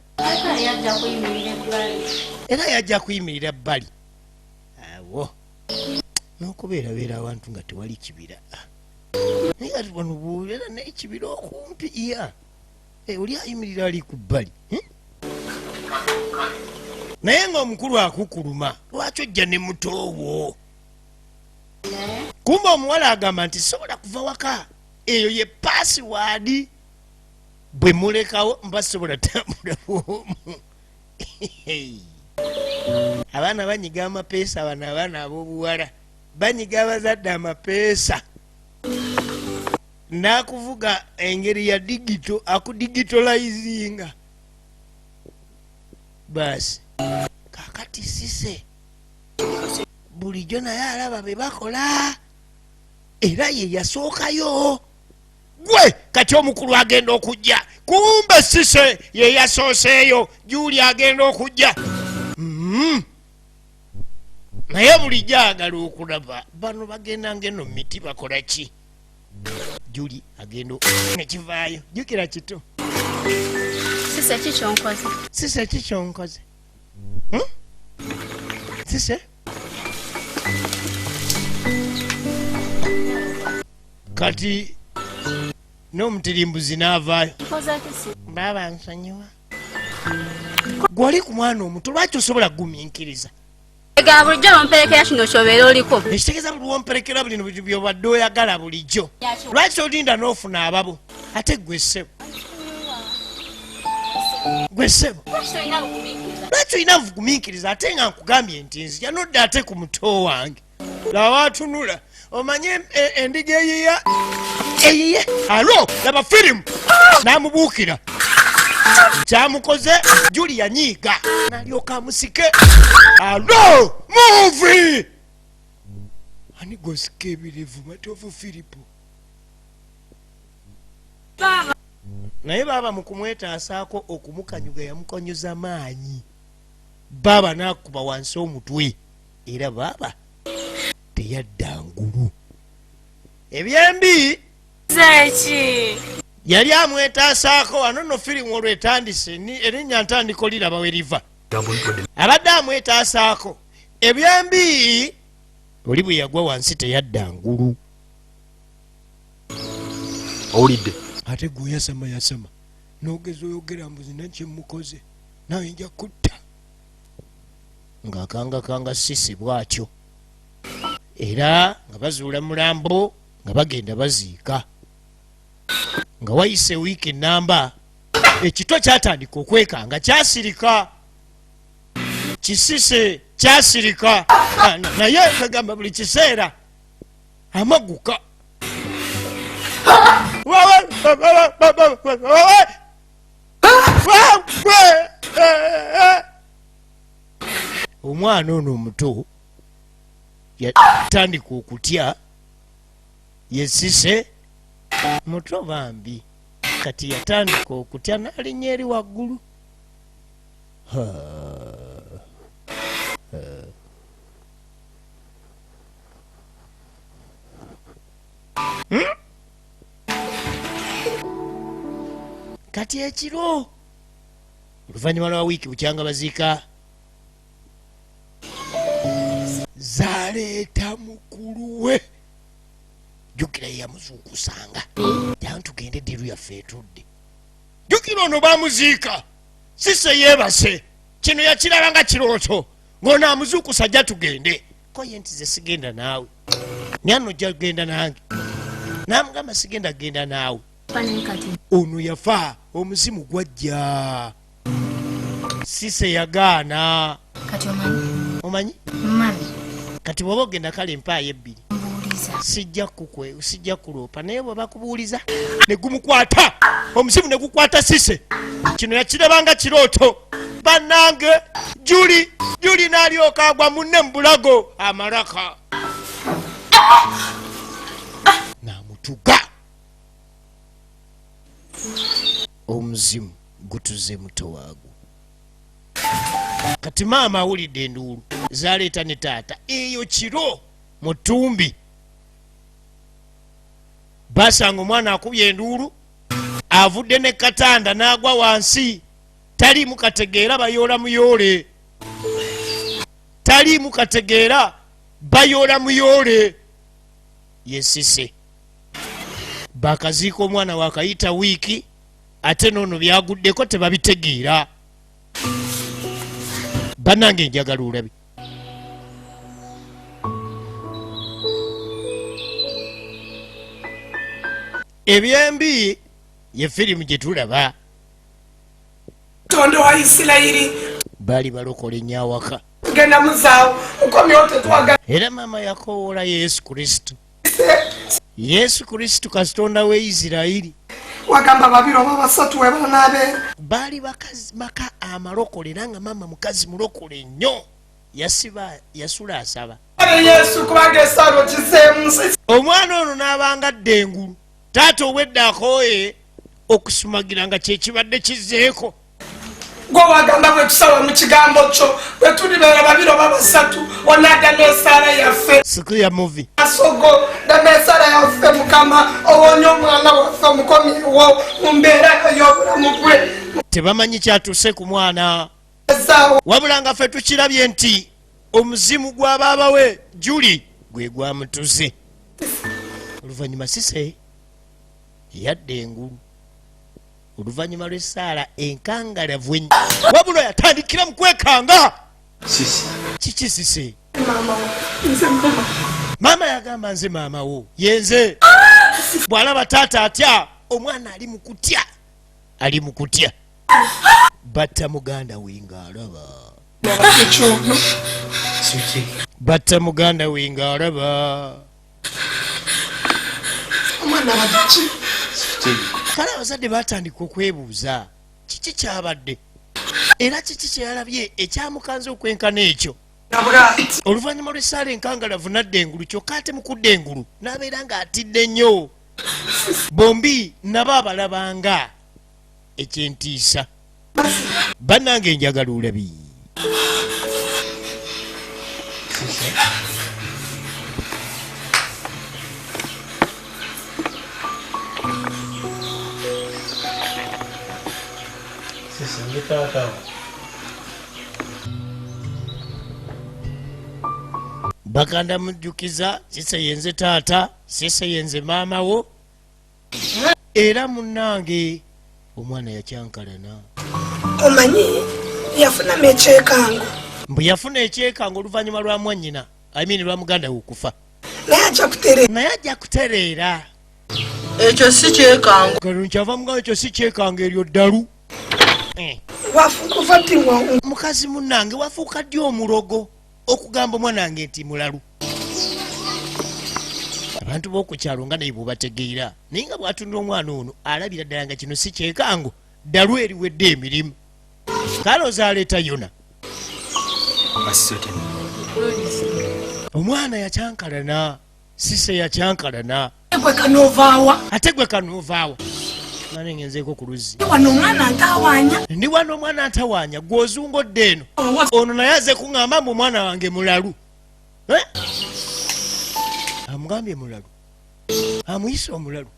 S1: Era yajja kuyimirira bbali. Awo. N'okubeerabeera awantu nga tewali kibira. Naye kati wano bw'obeera n'ekibira okumpi iya. Oli ayimirira ali ku bbali. Naye ng'omukulu akukuluma lwaki ojja ne mutowo. Kumba omuwala agamba nti sobola kuva waka. Eyo ye password. Bwe mulekawo mba sobola tambula bwomu. Abaana banyiga amapeesa bano abaana ab'obuwala. Banyiga abazadde amapeesa. N'akuvuga engeri ya digito akudigitalizinga. Basi. Kakati Sise. Bulijjo naye alaba be bakola. Era ye yasookayo. gwe kati omukulu agenda okujja kumbe sise ye yasooseeyo Juli agenda okujja naye bulijjo agala okulaba bano bagenda ngeno miti bakola ki Juli agenda nekivaayo jukira kito
S5: Sise kikyonkoze.
S1: sise kikyonkoze sise kati n'omutirimbuzi n'avaayo
S5: Nkoza kisi.
S1: baba nsonyiwa gwali ku mwana omuto lwaki osobola kugumiikiriza
S5: Ega bulijjo bamperekera kino kyobeera oliko.
S1: ekitegeeza buli womperekera buli byobadde oyagala bulijjo lwaki olinda n'ofuna ababo ate gwe ssebo lwaki olina bugumiikiriza ate nga nkugambye nti nzija nodda ate ku muto wange lawaatunula omanye endiga eyiye alo laba firimu n'amubuukira kyamukoze Juli yanyiiga n'alyoka amusike alo muvi ani gosika ebirevu matovu firipo naye baaba mu kumwetaasaako okumukanyuga yamukonyuza maanyi baaba n'akuba wansi omutwe era baaba teyadda ngulu ebyembi
S6: Zeki.
S1: yali amwetaasaako wano no firimu olwetandise erinnya ntandiko liraba we liva abadde amwetaasaako ebyembi oli bwe yagwa wansi teyadda ngulu
S2: owulidde
S1: ate gwe yasama n'ogeza oyogera mbuzi nakyemukoze nawe nja kutta ng'akangakanga sisi bw'atyo era nga bazuula mulambo nga bagenda baziika nga wayise wiiki enamba ekitwa kyatandika okwekanga kyasirika kisise kyasirika naye kagamba buli kiseera amaguka omwana ono omuto yatandika okutya yesise muto bambi kati yatandika okutya n'alinnya eri waggulu kati ekiro oluvannyuma lwa wiiki bukyanga baziika zaleeta mukulu we jukira ye yamuzuukusanga jaa tugende ddiru yaffe etudde jukira ono bamuziika sise yeebase kino yakiraba nga kirooto ng'ono amuzuukusa jja tugende ko ye nti ze sigenda naawe nyano ojja kugenda nange n'amugamba sigenda kgenda naawe ono yafa omuzimu gwajja sise yagaana
S5: Kati
S1: omanyi kati bw'oba ogenda kale empaayo ebbiri sijja kuloopa naye bwe bakubuuliza ne gumukwata omuzimu ne gukwata sise kino yakirabanga kirooto bannange Juli n'alyoka agwa munne mu bulago amalaka n'amutuga omuzimu gutuze muto waago kati maama awulidde enduulu zaleeta ne taata eyo kiro mu ttumbi basanga omwana akubye enduulu avudde ne katanda n'agwa wansi taliimu kategeera bayoola muyoole taliimu kategeera bayoola muyoole yesise bakaziika omwana wakayita wiiki ate noono byaguddeko tebabitegeera bannange njagala olabi ebyembi ye firimu gye tulaba
S4: Tonde wa Isirayiri
S1: baali balokola ennyawaka
S4: tugenda muzaawo mukomyewo tetwagala
S1: era maama yakowoola yesu kristo kasitonda we Isirayiri
S4: wagamba babiri oba basatu we banaabeera
S1: baali maka amalokole era nga maama mukazi mulokole nnyo yasula asaba
S4: ale Yesu kubanga esaalo kiseemu
S1: omwana ono n'abanga ddengulu taata owedde akooye okusumagira nga kyekibadde kizeeko.
S4: gwe wagamba bwe tusawa mu kigambo kyo bwe tulibeera babiri oba basatu onaagana esaala yaffe
S1: siku ya muvi
S4: asogo dama esaala yaffe mukama owonya omwana waffe omukomiwo mu mbeera ey'obulamu bwe.
S1: tebamanyi kyatuuse ku mwana
S4: ezaawo
S1: wabula nga ffe tukirabye nti omuzimu gwa baaba we Juli gwe gwamutuze. oluvannyuma Sise yadde engulu oluvannyuma lw'essaala enkangalavu ennyo wabula yatandikira mu kwekanga. kiki Sise? maama yagamba nze maama wo yenze bw'alaba taata atya omwana ali mu kutya batta muganda we ng'alaba batta muganda we ng'alaba.
S4: omwana badaki
S1: kale abazadde batandika okwebuuza kiki kyabadde era kiki kyeyalabye ekyamukanze okwenkana ekyo. oluvannyuma lw'essaala enkangalavu nadda engulu kyokka ate mukudde engulu n'abeera ng'atidde nnyo. bombi nabo abalabanga ekyentiisa. bannange njagala olabi baganda mujjukiza Sise yenze taata, Sise yenze maama wo, era munnange omwana yakyankalana.
S4: omanyi yafunamu ekyekango
S1: mbu yafuna ekyekango oluvannyuma lwa mwannyina lwa muganda we okufa naye ajja kutereera.
S7: ekyo si kyekango
S1: kano nkyava mugamba ekyo si kyekango eryo ddalu.
S4: wafuuka tiwa
S1: mukazi munnange wafuuka ddi omulogo okugamba omwanange nti mulalu. abantu b'okukyalo nga naye bwebategeera naye nga bw'atunira omwana ono alabira ddala nga kino si kyekango ddalu eriwedde emirimu. kale ozaaleeta yona omwana yakyankalana Sise yakyankalana
S4: gwe kanovaawa
S1: ate gwe kanoovaawa nane ngenzeeko ku luzzi
S4: wano omwana ntawaanya
S1: ndi wano omwana ntawaanya gw'ozungodde eno ono naye aze kuŋŋamba mbu omwana wange mulalu. amugambye mulalu amuyise omulalu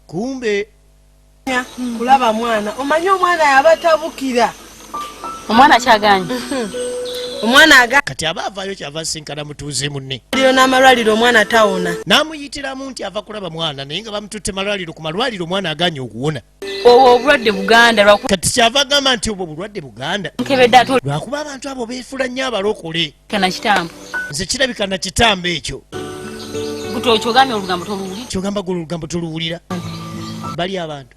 S1: kumbe
S7: kulaba mwana omanyi omwana yabatabukira
S6: omwana kyaganye
S7: omwana
S1: kati aba avaayo kyava sinkana mutuuze munne
S7: agaliro n'amalwaliro omwana tawona
S1: n'amuyitiramu nti ava kulaba mwana naye nga bamututte malwaliro ku malwaliro omwana aganye okuwona.
S6: obwo obulwadde buganda
S1: kati kyava agamba nti obwo bulwadde buganda
S6: nkebedde ate
S1: lwakuba abantu abo beefula nnyo abalokole.
S6: kana kitambo
S1: nze kirabika na kitambo ekyo
S6: guto kyogambye olugambo toluwulira
S1: kyogamba gwe olugambo toluwulira bali abantu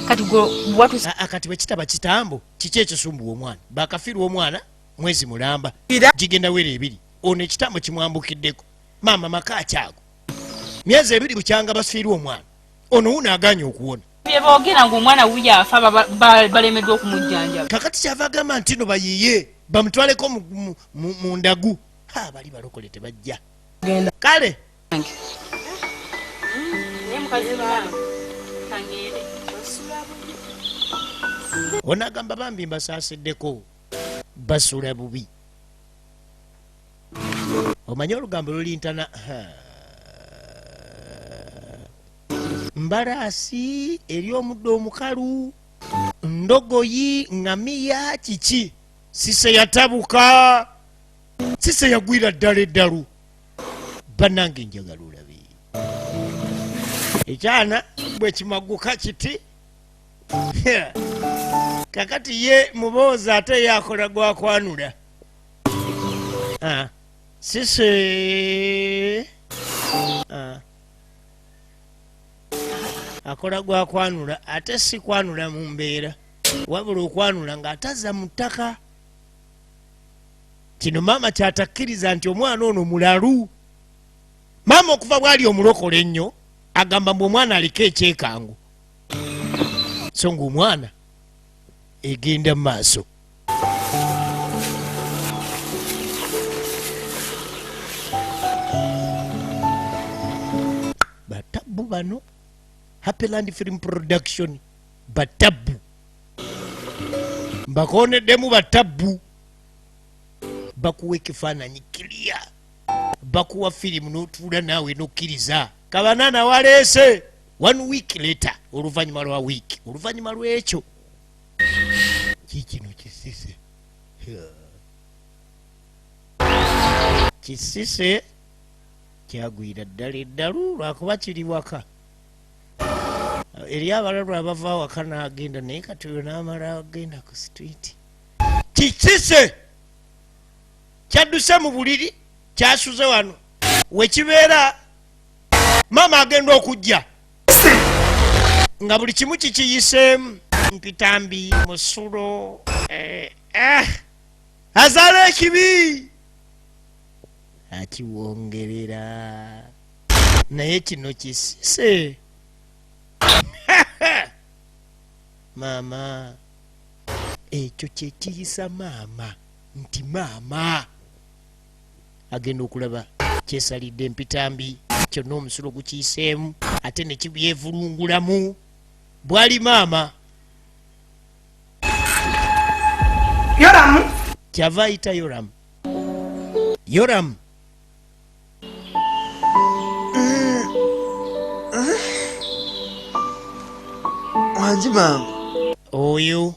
S6: kati gwe watu
S1: kati bwe kitaba kitambo kiki ekisumbuwa omwana bakafiirwa omwana mwezi mulamba gigenda wera 2 ono ekitambo kimwambukiddeko maama maka akyago myezi 2 bukyanga bafiirwa omwana ono wuno aganye okuwona
S6: byeboogera ng'omwana wuyo afa balemeddwa okumujjanjaba.
S1: kakati kyava agamba nti no bayiye bamutwaleko mu ndagu bali balokole tebajja kale onagamba bambi mbasaaseddeko basula bubi. omanyi olugambo lulintana mbalaasi eri omuddo omukalu ndogoyi ngamiya kiki. Sise yatabuka Sise yagwira ddala eddalu. bannange njagala olabe ekyana bwe kimaguka kiti kakati ye muboozi ate yakola gwakwanula. Sise akola gwakwanula ate si kwanula mu mbeera wabula okwanula ng'atazza mu ttaka. kino maama kyatakkiriza nti omwana ono mulalu. maama okuva bw'ali omulokole ennyo agamba mbu omwana aliko ekyekango so ng'omwana egenda mu maaso. batabu bano Happyland Film Production batabu bakoneddemu batabu bakuwa ekifaananyi kiriya bakuwa firimu n'otuula naawe n'okkiriza kabanaana waleese 1 week later oluvannyuma lwa wiiki oluvannyuma lw'ekyo kikino kisise kisise kyagwira ddala eddalu lwakuba kiri waka eri abalalwa abava waka n'agenda naye kati oyo n'amala agenda ku street kisise kyadduse mu buliri kyasuze wano wekibeera maama agenda okujja nga buli kimu kikiyiseemu mpitambi musulo azaala ekibi akiwongerera naye kino kisise maama ekyo kyekiyisa maama nti maama agenda okulaba kyesalidde empitambi kyonna omusulo gukiyiseemu ate ne kibyevulungulamu bwali maama
S4: Yoramu
S1: kyava ayita yoramu yoramu
S8: wangi maama
S1: oyo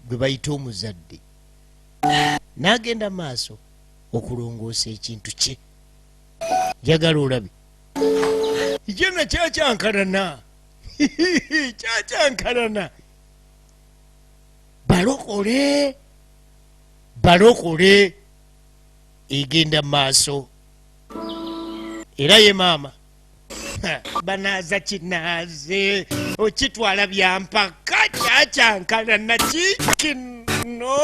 S1: gwe bayita omuzadde n'agenda maaso okulongoosa ekintu kye njagala olabe jena kyakyankalana kyakyankalana balokole egenda maaso era ye maama banaaza kinaaze okitwala byampaka kyakyankalana kikino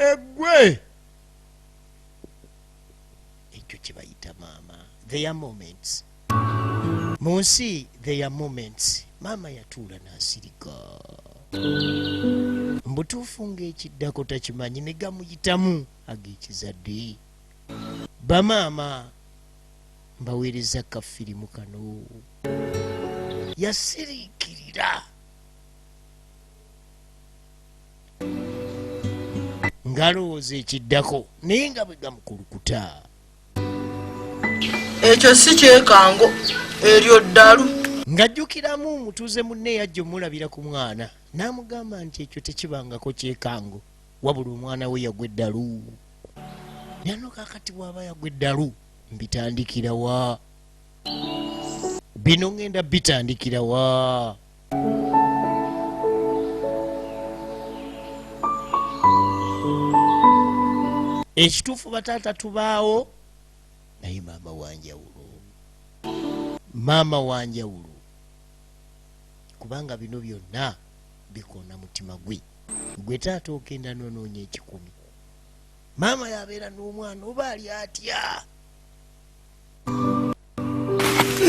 S1: egwe ekyo kyebayita maama there are moments mu nsi there are moments maama yatuula n'asirika mbutuufu ng'ekiddako takimanyi ne gamuyitamu ag'ekizadde bamaama mbaweereza kafirimu kano yasiriikirira ng'alowooza ekiddako naye nga bwe gamukulukuta
S7: ekyo si kyekango eryo ddalu
S1: ng'ajjukiramu mutuuze munne yajja omulabira ku mwana n'amugamba nti ekyo tekibangako kyekango wabula omwana we yagwa eddalu nano kaakati bw'aba yagwa eddalu mbitandikira wa bino ngenda bitandikira wa ekituufu bataata tubaawo naye maama wanjawulo kubanga bino byonna bikoona mutima gwe taata ogenda nonoonya ekikumi maama yabeera n'omwana oba ali atya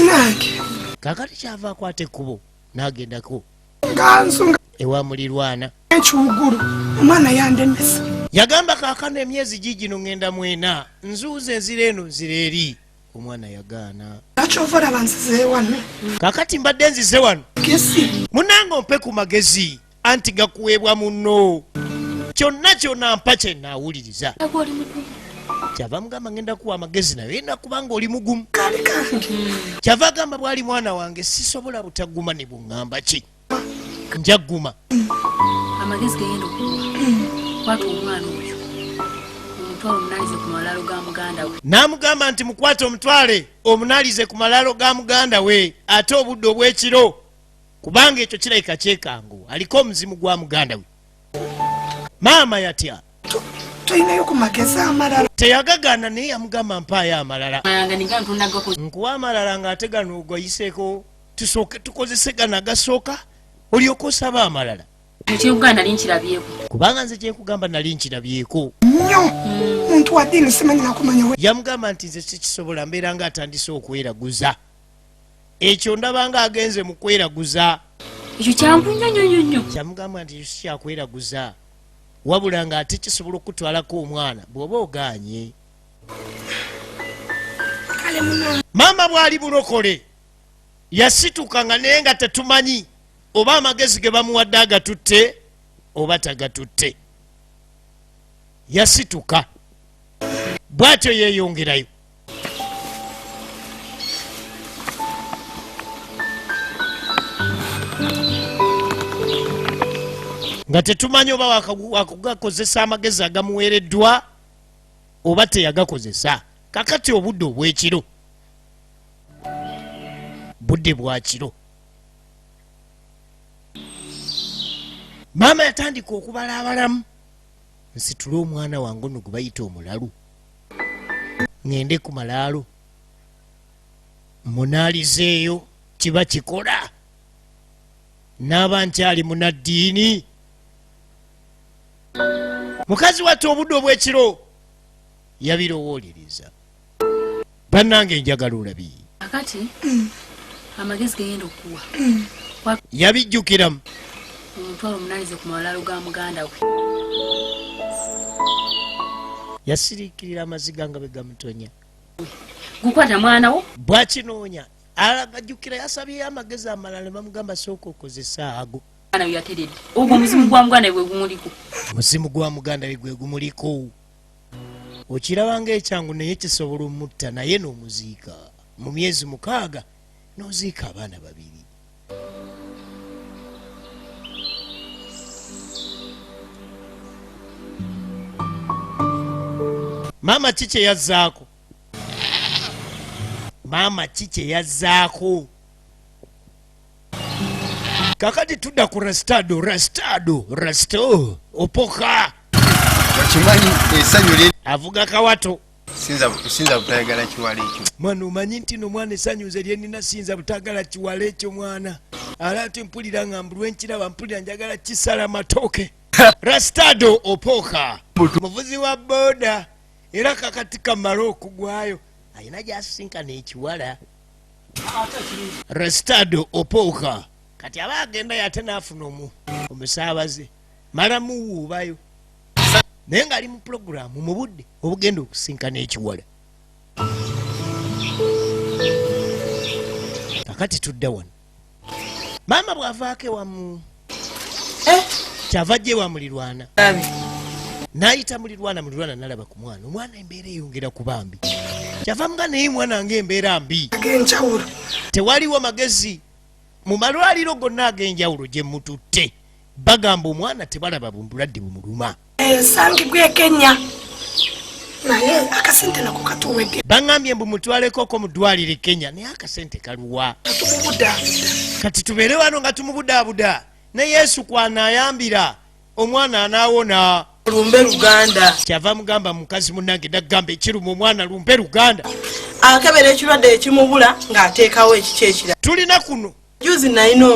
S4: nange
S1: kakati kyava akwata ekkubo n'agendako
S4: ngansonga
S1: ewa mulirwana
S4: ekiwugulu omwana yandemesa
S1: yagamba kaakano emyezi gigino ngenda mwena nzuuze enzira eno nzira eri omwana yagaana
S4: nakyova olaba nzize wano
S1: kakati mbadde nzize wano
S4: gesi
S1: munange ompe ku magezi anti gakuweebwa munno kyonna kyonna mpa kye naawuliriza kyava mugamba ngenda kuwa amagezi naye nakubanga oli mugumu
S4: kali kange
S1: kyava agamba bwali mwana wange sisobola butaguma ne buŋŋamba ki njagguma
S5: amagezi geyenda okuwa kwata omwana oyo omutwalo omunalize ku malaalo ga muganda we
S1: n'amugamba nti mukwate omutwale omunalize ku malaalo ga muganda we ate obudde obw'ekiro kubanga ekyo kirabika kyekango aliko omuzimu gwa muganda we maama yatya
S4: toyinayo ku magezi amalala
S1: teyagagaana naye yamugamba mpaayo amalala
S5: nga
S1: nkuwa amalala ng'ate gano ogayiseeko tusooke tukozese gano agasooka olyoka osaba amalala
S5: ekyekugamba nali nkirabyeko
S1: kubanga nze kyekugamba nali nkirabyeko
S4: nnyo muntu wa ddiini simanyi nakumanya we
S1: yamugamba nti nze sikisobola mbeera nga atandise okweraguza ekyo ndabanga agenze mu kweraguza
S5: ekyo kyampunya nnyo
S1: kyamugamba nti ekyo sikyakweraguza wabula ng'ate kisobola okutwalako omwana bw'oba ogaanye
S4: kale muna
S1: maama bw'ali bulokole yasituka nga naye nga tetumanyi oba amagezi ge bamuwadde agatutte oba tagatutte. Yasituka bw'atyo yeeyongerayo. Nga tetumanyi oba wakugakozesa amagezi agamuweereddwa oba teyagakozesa. Kakati obudde obw'ekiro, budde bwa kiro, maama yatandika okubala abalamu. Nsitule omwana wange ono gwe bayita omulalu, ŋŋende ku malaalo munaalizeeyo kiba kikola, naaba nkyali munaddiini. Mukazi watte obudde obw'ekiro yabirowooleriza. Bannange njagala olabi.
S5: Akati amagezi genda okuwa
S1: Yabijjukiramu.
S5: omutwalo omunalize ku malaalo ga muganda we.
S1: Yasiriikirira amaziga nga bwe gamutonya.
S5: Gukwata mwana wo
S1: Bwakinoonya alagajjukira yasabyeyo amagezi amalala bamugamba sooka okozesa ago.
S5: mwana we yateredde. Ogwo omuzimu gwa muganda we gumuliko.
S1: Muzimu gwa muganda we gwe gumuliko. Okiraba ng'ekyangu naye kisobola omutta naye n'omuziika. Mu myezi 6 n'oziika abaana 2. Maama ki kye yazzaako? Maama ki kye yazzaako? Kakati tudda ku rastado opoka.
S8: Okimanyi essanyu lye
S1: Avuga kawato.
S8: sinza butayagala kiwala ekyo.
S1: Mwana omanyi nti no mwana essanyu lye nina sinza butagala kiwala ekyo mwana. Ala ate mpulira nga mbulwe nkiraba mpulira njagala kisala matooke. Rastado opoka. Muvuzi wa boda. Era kakati kamala okugwayo ayina gy'asisinkana ekiwala. Rastado opoka. Kati aba agenda yate n'afuna omusaabaze mala muwuubayo naye ng'ali mu pulogulaamu mu budde obugenda okusinkana ekiwala. Kakati tudda wano. Maama bw'avaako ewamu kyava ajja ewa mulirwana. N'ayita mulirwana n'alaba ku mwana. Omwana embeera eyongera kuba mbi. Kyava muga naye mwana ng'embeera mbi.
S4: Ag'enjawulo.
S1: Tewaliwo magezi mu malwaliro gonna ag'enjawulo gye mututte. Bagamba omwana tebalaba bulwadde bumuluma.
S4: Ensangibwa e Kenya. Naye akasente nako katuwedde.
S1: Baŋŋambye mbu mutwalekoko mu ddwaliro e Kenya naye akasente kaluwa. Kati tubeere wano nga tumubudaabuda. Ne Yesu kw'anaayambira omwana anaawona.
S7: Lumbe Luganda.
S1: Kyava mugamba mukazi munnange daggamba ekiruma omwana lumbe Luganda.
S7: Akebera ekirwadde ekimubula ng'ateekawo ekiki ekirala.
S1: Tulina kuno.
S7: Juzi nalina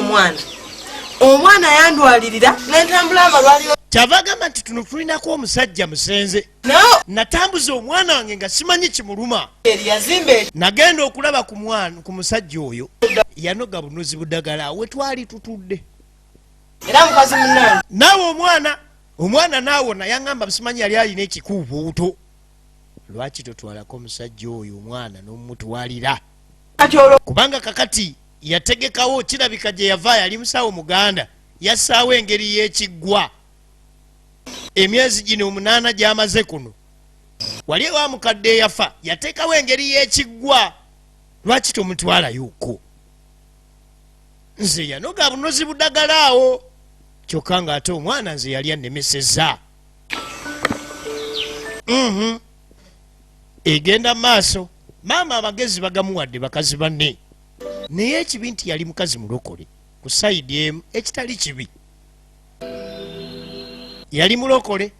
S7: omwana yandwalirira n'entambula amalwaliro.
S1: Kyava agamba nti tuno tulinako omusajja musenze. Natambuza omwana wange nga simanyi kimuluma. Nagenda okulaba ku musajja oyo. Yanoga bunozi budagala we twali tutudde.
S7: Era mukazi munnange.
S1: Naawe omwana naawona yaŋŋamba busimanyi yali alina ekikuubuuto. Lwaki totwalako omusajja oyo omwana n'omutwalira? Kubanga kakati yategekawo kirabika gye yava yali musawo muganda. Yassaawo engeri y'ekiggwa. Emyezi gino 8 gy'amaze kuno. Wali ewa mukadde yafa yateekawo engeri y'ekiggwa. Lwaki tomutwalayoko? Nze yanoga bunozi budagalaawo. Kyokka ng'ate omwana nze yali annemesezza. Egenda maaso. Maama amagezi bagamuwadde bakazi banne. Naye ekibi nti yali mukazi mulokole. Ku sayidi emu ekitali kibi. Yali mulokole.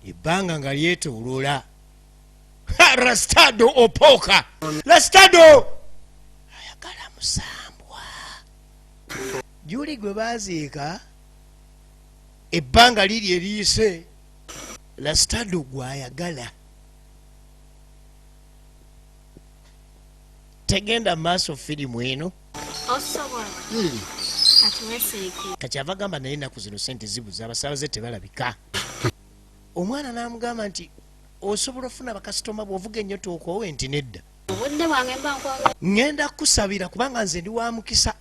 S1: Ebbanga nga lyetooloola. Rastado opoka. Rastado! Ayagala musambwa. Juli gwe baaziika. Ebbanga liri eriise. Rastado gw'ayagala. Tegenda maaso firimu eno.
S5: Osobola. Atuweseeke.
S1: Kakyava gamba naye ennaku zino sente zibuza abasaabaze tebalabika. Omwana n'amugamba nti osobola ofuna bakasitoma bw'ovuga ennyo tookoowe nti nedda. ngenda kusabira kubanga nze ndi wa mukisa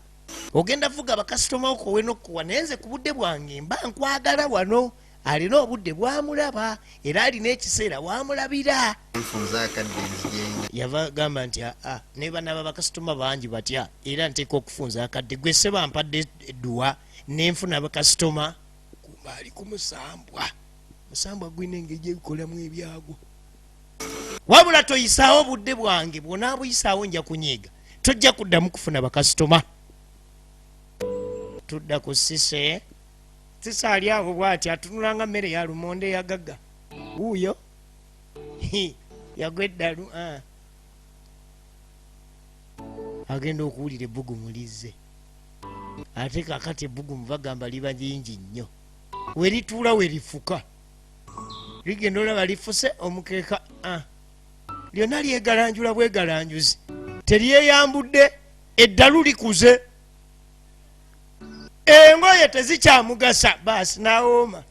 S1: ogenda vuga bakasitoma okowe nokuwa nenze ku budde bwange mba nkwagala wano alina obudde bwamulaba era alina ekiseera wamulabira yava gamba nti ne banaba bakasitoma bangi batya era nteeka okufunza akadde gwe se bampadde edduwa nenfuna bakasitoma kumba ali ku musambwa gwina engeri gyebikolamu ebyagwo wabula toyisaawo obudde bwange bwona buyisaawo nja kunyiiga tojja kuddamu kufuna bakasitoma tudda ku sise ali awo bwati atunulanga mmere ya lumonde yagagga wuuyo yagweddalu agenda okuwulira ebbugumu lizze ate kakati ebbugumu bagamba liba lingi nnyo werituula werifuka ligenda olaba lifuse omukeeka lyonna lyegalanjula bwegalanjuzi teryeyambudde eddalu likuze engoye tezikyamugasa baasi nawooma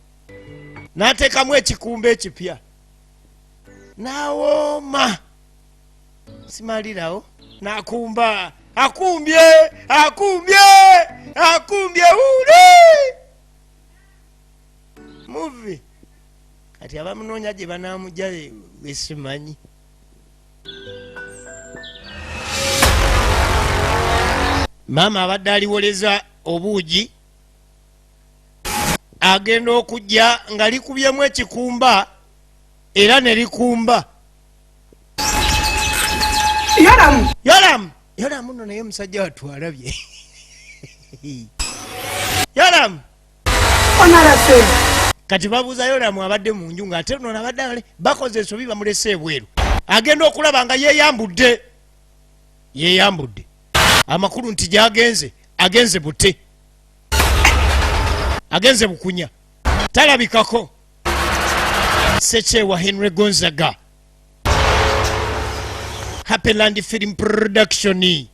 S1: nateekamu ekikumba ekipya nawooma simalirawo nakumba akumbye wule muvi kati abamunoonya gye banamujja wesimanyi maama abadde aliwoleza obuugi agenda okujja nga likubyemu ekikumba era ne likumba yolamu no naye omusajja watwalabye yolamu kati babuuza yolamu abadde mu nju ng'ate no abadde bakoze ensobi bamulese ebweru agenda okulaba nga yeeyambudde amakulu nti gyagenze agenze bute agenze bukunya talabikako Sekyewa Henry Gonzaga Happyland Film Production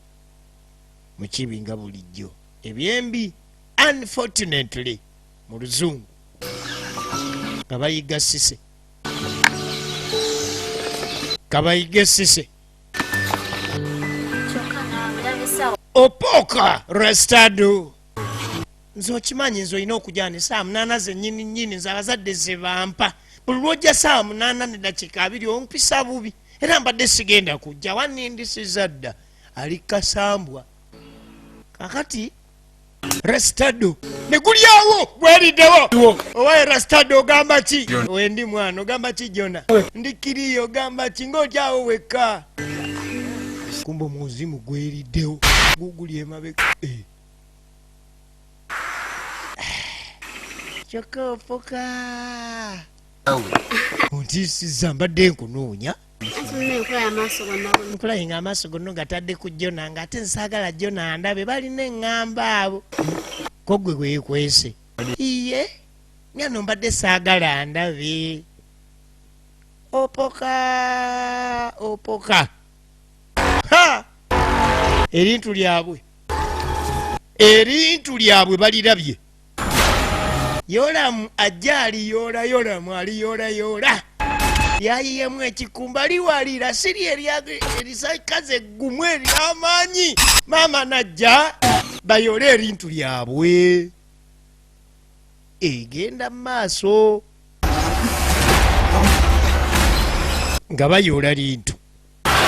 S1: Mukiibi nga bulijjo ebyembi unfortunately mu luzungu kabayiga sise opoka restado nze okimanyi nze olina okujjana saa 8 zennyini nze abazadde ze bampa buli lwojja saa 8 ne dakiika 2 ompisa bubi era mbadde sigenda kujja wanindisiza dda ali kasambwa kakati restado ne gulyawo bweriddewo owaye restado ogamba ki wendi mwana ogamba ki jona ndikiriyo ogamba ki ng'otyawo wekka kumba omuzimu gweriddewo guguli emabega kyokka opoka ontisiza mbadde nkunoonya nkulayenga amaaso gonna gatadde ku jona nga ate nsaagala jona andabe balina eŋŋamba abo ko gwe gwekwese iye nyano mbadde saagala ndabe opoka ha erintu lyabwe balirabye yolamu ajja aliyoola yolamu aliyoolayoola yayiyemu ekikumba liwalira siri erisakaze eggumu eryamaanyi maama najja bayoole erintu lyabwe egenda mu maaso nga bayoola lintu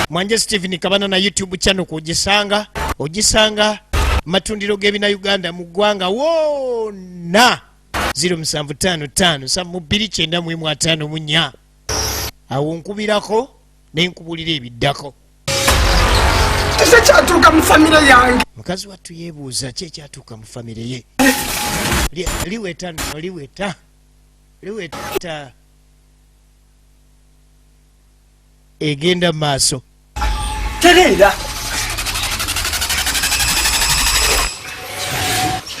S1: Mwanje Stephen Kabana na YouTube channel ogisanga matundiro g'ebina Uganda mu ggwanga wonna 0755 72954 awo nkubirako nenkubulira ebiddako
S4: kise kyatuuka mu famire yange
S1: mukazi wattu yeebuuza ki ekyatuuka mu famire ye liweta egenda maaso
S4: tereera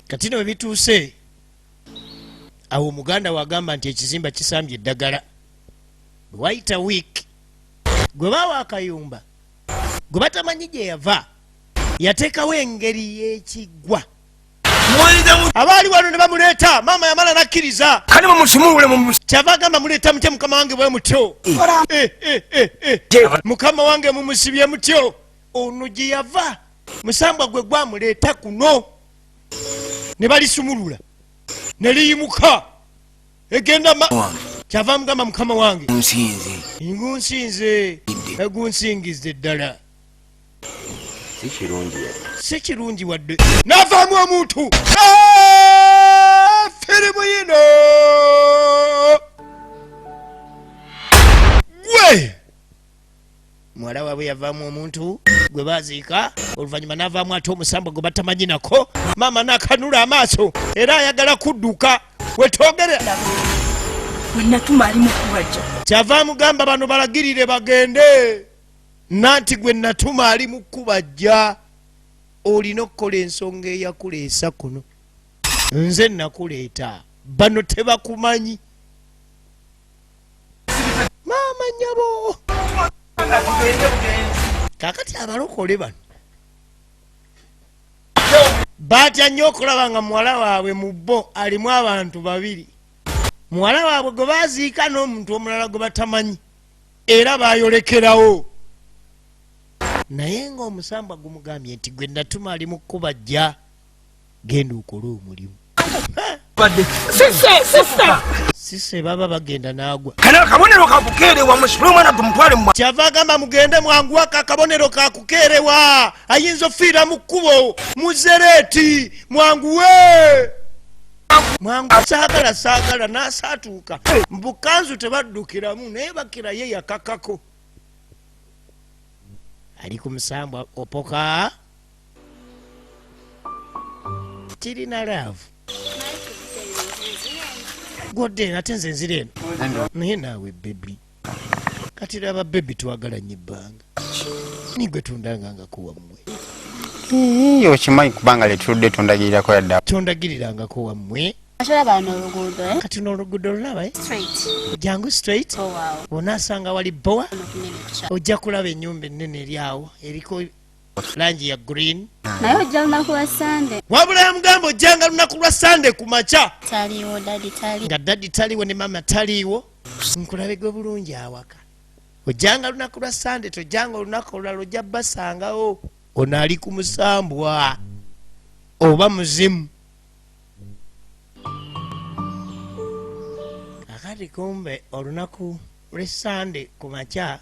S1: kati no bituuse awo omuganda wagamba nti ekizimba kisambye eddagala wayita wiiki gwe bawa akayumba gwe batamanyi gye yava yateekawo engeri y'ekiggwa abaali wano ne bamuleeta maama yamala nakkiriza
S3: kale mumusimule
S1: kyava agamba muleeta mutya mukama wange bwe mutyo mukama wange mumusibye mutyo ono gye yava musambwa gwe gwamuleeta kuno ne balisumulula ne liyimuka egenda kyava mugamba mukama wange ngunsinze egunsingize ddala si kirungi wadde navaamu omuntu firimu yino gwe muwala waabwe yavaamu omuntu gwe baziika oluvannyuma navaamu ate omusambwa gwe batamanyi nako maama nakanula amaaso era ayagala kudduka wetwogere
S7: Natuma ali mukubajja
S1: kyava mugamba bano balagirire bagende nanti gwe natuma ali mukubajja olina okukola ensonga eyakuleesa kuno nze nakuleeta bano tebakumanyi maama nyabo kakati abalokole bano batya nnyo okulaba nga muwala waabwe mu bo alimu abantu babiri muwala waabwe gwe baziika n'omuntu omulala gwe batamanyi era bayolekerawo naye ng'omusambwa gumugambye nti gwe natuma ali mukubajja genda okole omulimu sise baba bagenda naagwa
S3: akabonero kakukeerewa musule omwana tumutwale
S1: kyava agamba mugende mwanguwako akabonero kakukeerewa ayinza ofiira mu kkubo muzereeti mwanguwe mwangu saagala n'asaatuuka mbukanzu tebaddukiramu naye bakira ye yakakako ali ku musambwa opoka kirina laavu godde ate nze nzira eno naye naawe bebi kati raba bebi twagala nnyo ebbanga nigwe tundangangako wammwe
S8: okimanyi kubanga letuludde tondagirirako yadda
S1: tondagirirangako wammwe kati n'oluguudo lulaba jangu straight onaasanga wali bowa ojja kulaba ennyumba ennene eryawo eriko langi ya green
S9: naye ojja lunaku lwa sande
S1: wabula yamugamba ojjanga lunaku lwa sande ku makya
S9: taliiwo dadi tali
S1: nga dadi taliiwo ne mama taliiwo nkulabegwe bulungi awaka ojjanga lunaku lwa sande tojjanga olunaku olulala ojja basangawo ono ali ku musambwa oba muzimu akati kumbe olunaku lw'esande ku makya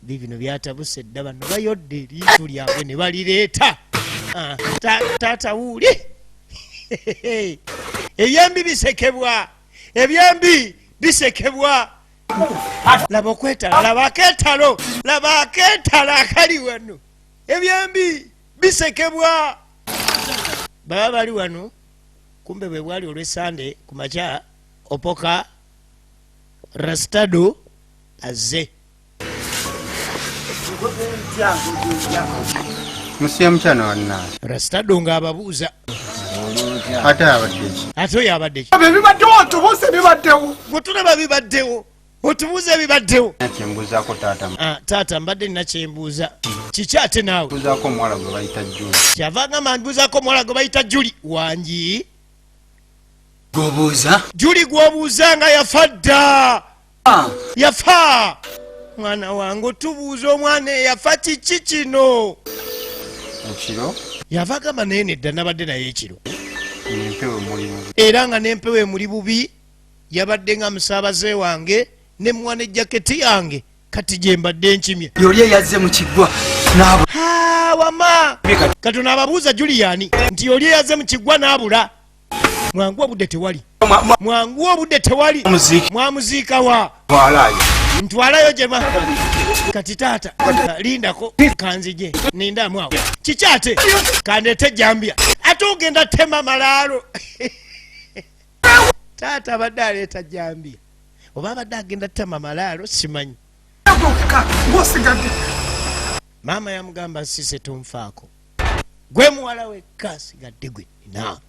S1: bibino byatabuse dda bano bayodde eriitu lyabwe ne balireeta taata wuuli ebyembi bisekebwa ebyembi bisekebwa laba okwetala laba akeetalo akali wano ebyembi bisekebwa baba bali wano kumbe bwe bwali olw'esande ku makya opoka rastado azze
S8: musiya mukyana wanna
S1: rastado ng'ababuuza
S8: ate abaddeki
S1: ate oyo abadde
S3: ebibaddewo otubuuze ebibaddewo
S1: gwe tulaba bibaddewo otubuuza ebibaddewo
S8: kyembuuzaako taata
S1: taata mbadde nina kyembuuza kiki ate naawe
S8: buuzaako omuwala gwe bayita juli
S1: kyava agamba mbuuzaako omuwala gwe bayita juli wangi
S2: Gobuuza
S1: juli gw'obuuza nga yafa dda yafa mwana wange otubuuza omwana eyafa kiki kino
S8: ekiro
S1: yava agamba naye nedda nabadde naye ekiro
S8: empewo muli bubi
S1: era nga n'empewo emuli bubi yabadde nga musaabaze wange ne mwana ejaketi yange kati gye mbadde nkimye
S2: yoli eyazze mu kiggwa n'abo
S1: wama katono ababuuza juliyani nti yoli eyazze mu kiggwa n'abula mwangu obudde tewali mwangu obudde tewali mwamuziika wa ntwalayo gyema kati taata lindako kanzije nindamu awo kiki ate kandeete jambia ate ogenda tema malaalo taata abadde aleeta jambia oba abadde agenda tema malaalo simanyi maama yamugamba sise tonfaako gwe muwala wekka sigadde gwe nina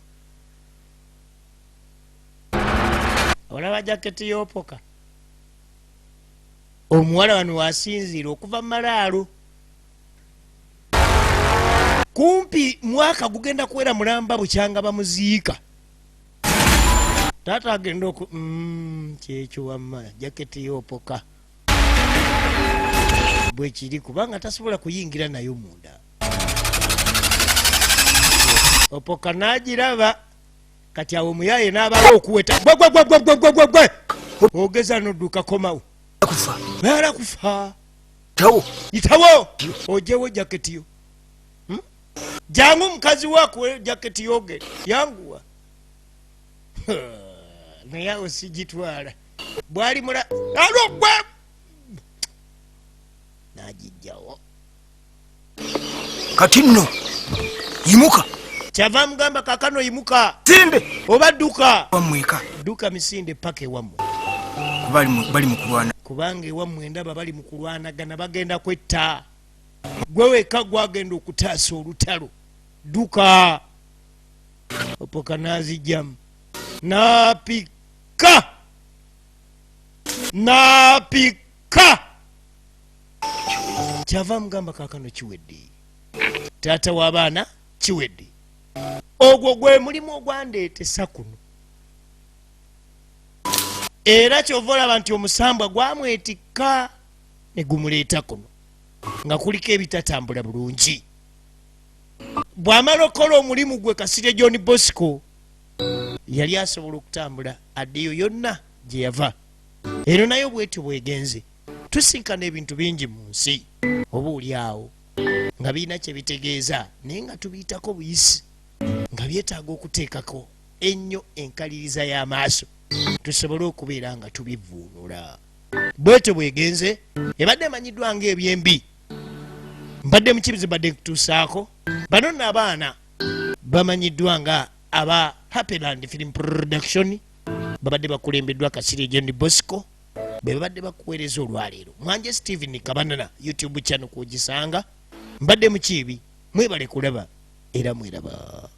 S1: olaba jaketi y'opoka omuwala wano wasinziira okuva mu malaalo kumpi mwaka gugenda kuwera mulamba bukyanga bamuziika taata agenda oku kyekyo wamma jaketi yopoka bwe kiri kubanga tasobola kuyingira nayo munda opoka n'agiraba kati awo muyaye n'abala okuweta gwe ogeza n'odduka komawo bala kufa yitawo ojewo jaketi yo jangu mukazi wakuwe jaketi yoge yanguwa naye awo sigitwala bwali mula alogwe nagijjawo
S3: kati nno yimuka
S1: kyava mugamba kakano yimuka
S3: sinde
S1: oba dduka
S3: wamweka
S1: dduka misinde paka ewammwe
S3: bali mu kulwana
S1: kubanga ewammwe ndaba bali mu kulwanagana bagenda kwetta gwe weka gwagenda okutaasa olutalo dduka opoka nazijjamu napika kyava mugamba kakano kiwedde taata w'abaana kiwedde ogwo gwe mulimu ogwandeetesa kuno era kyova olaba nti omusambwa gwamwetikka ne gumuleeta kuno nga kuliko ebitatambula bulungi bw'amala okola omulimu gwe kasirye John Bosco yali asobola okutambula addeyo yonna gye yava ero nayo bwetyo bwegenze tusinkana ebintu bingi mu nsi oba oli awo nga birina kye bitegeeza naye nga tubiyitako buyisi nga byetaaga okuteekako ennyo enkaliriza y'amaaso tusobole okubeera nga tubivuunula bwetyo bwegenze ebadde emanyiddwa ng'ebyembi mbadde mukibizi badde nkutuusaako bano nno abaana bamanyiddwa nga aba Happyland Film Production babadde bakulembeddwa Kasirye John Bosco be babadde bakuweereza olwaleero mwanje Steven Kabanana YouTube channel kugisanga mbadde Mukiibi mwebale kulaba era mweraba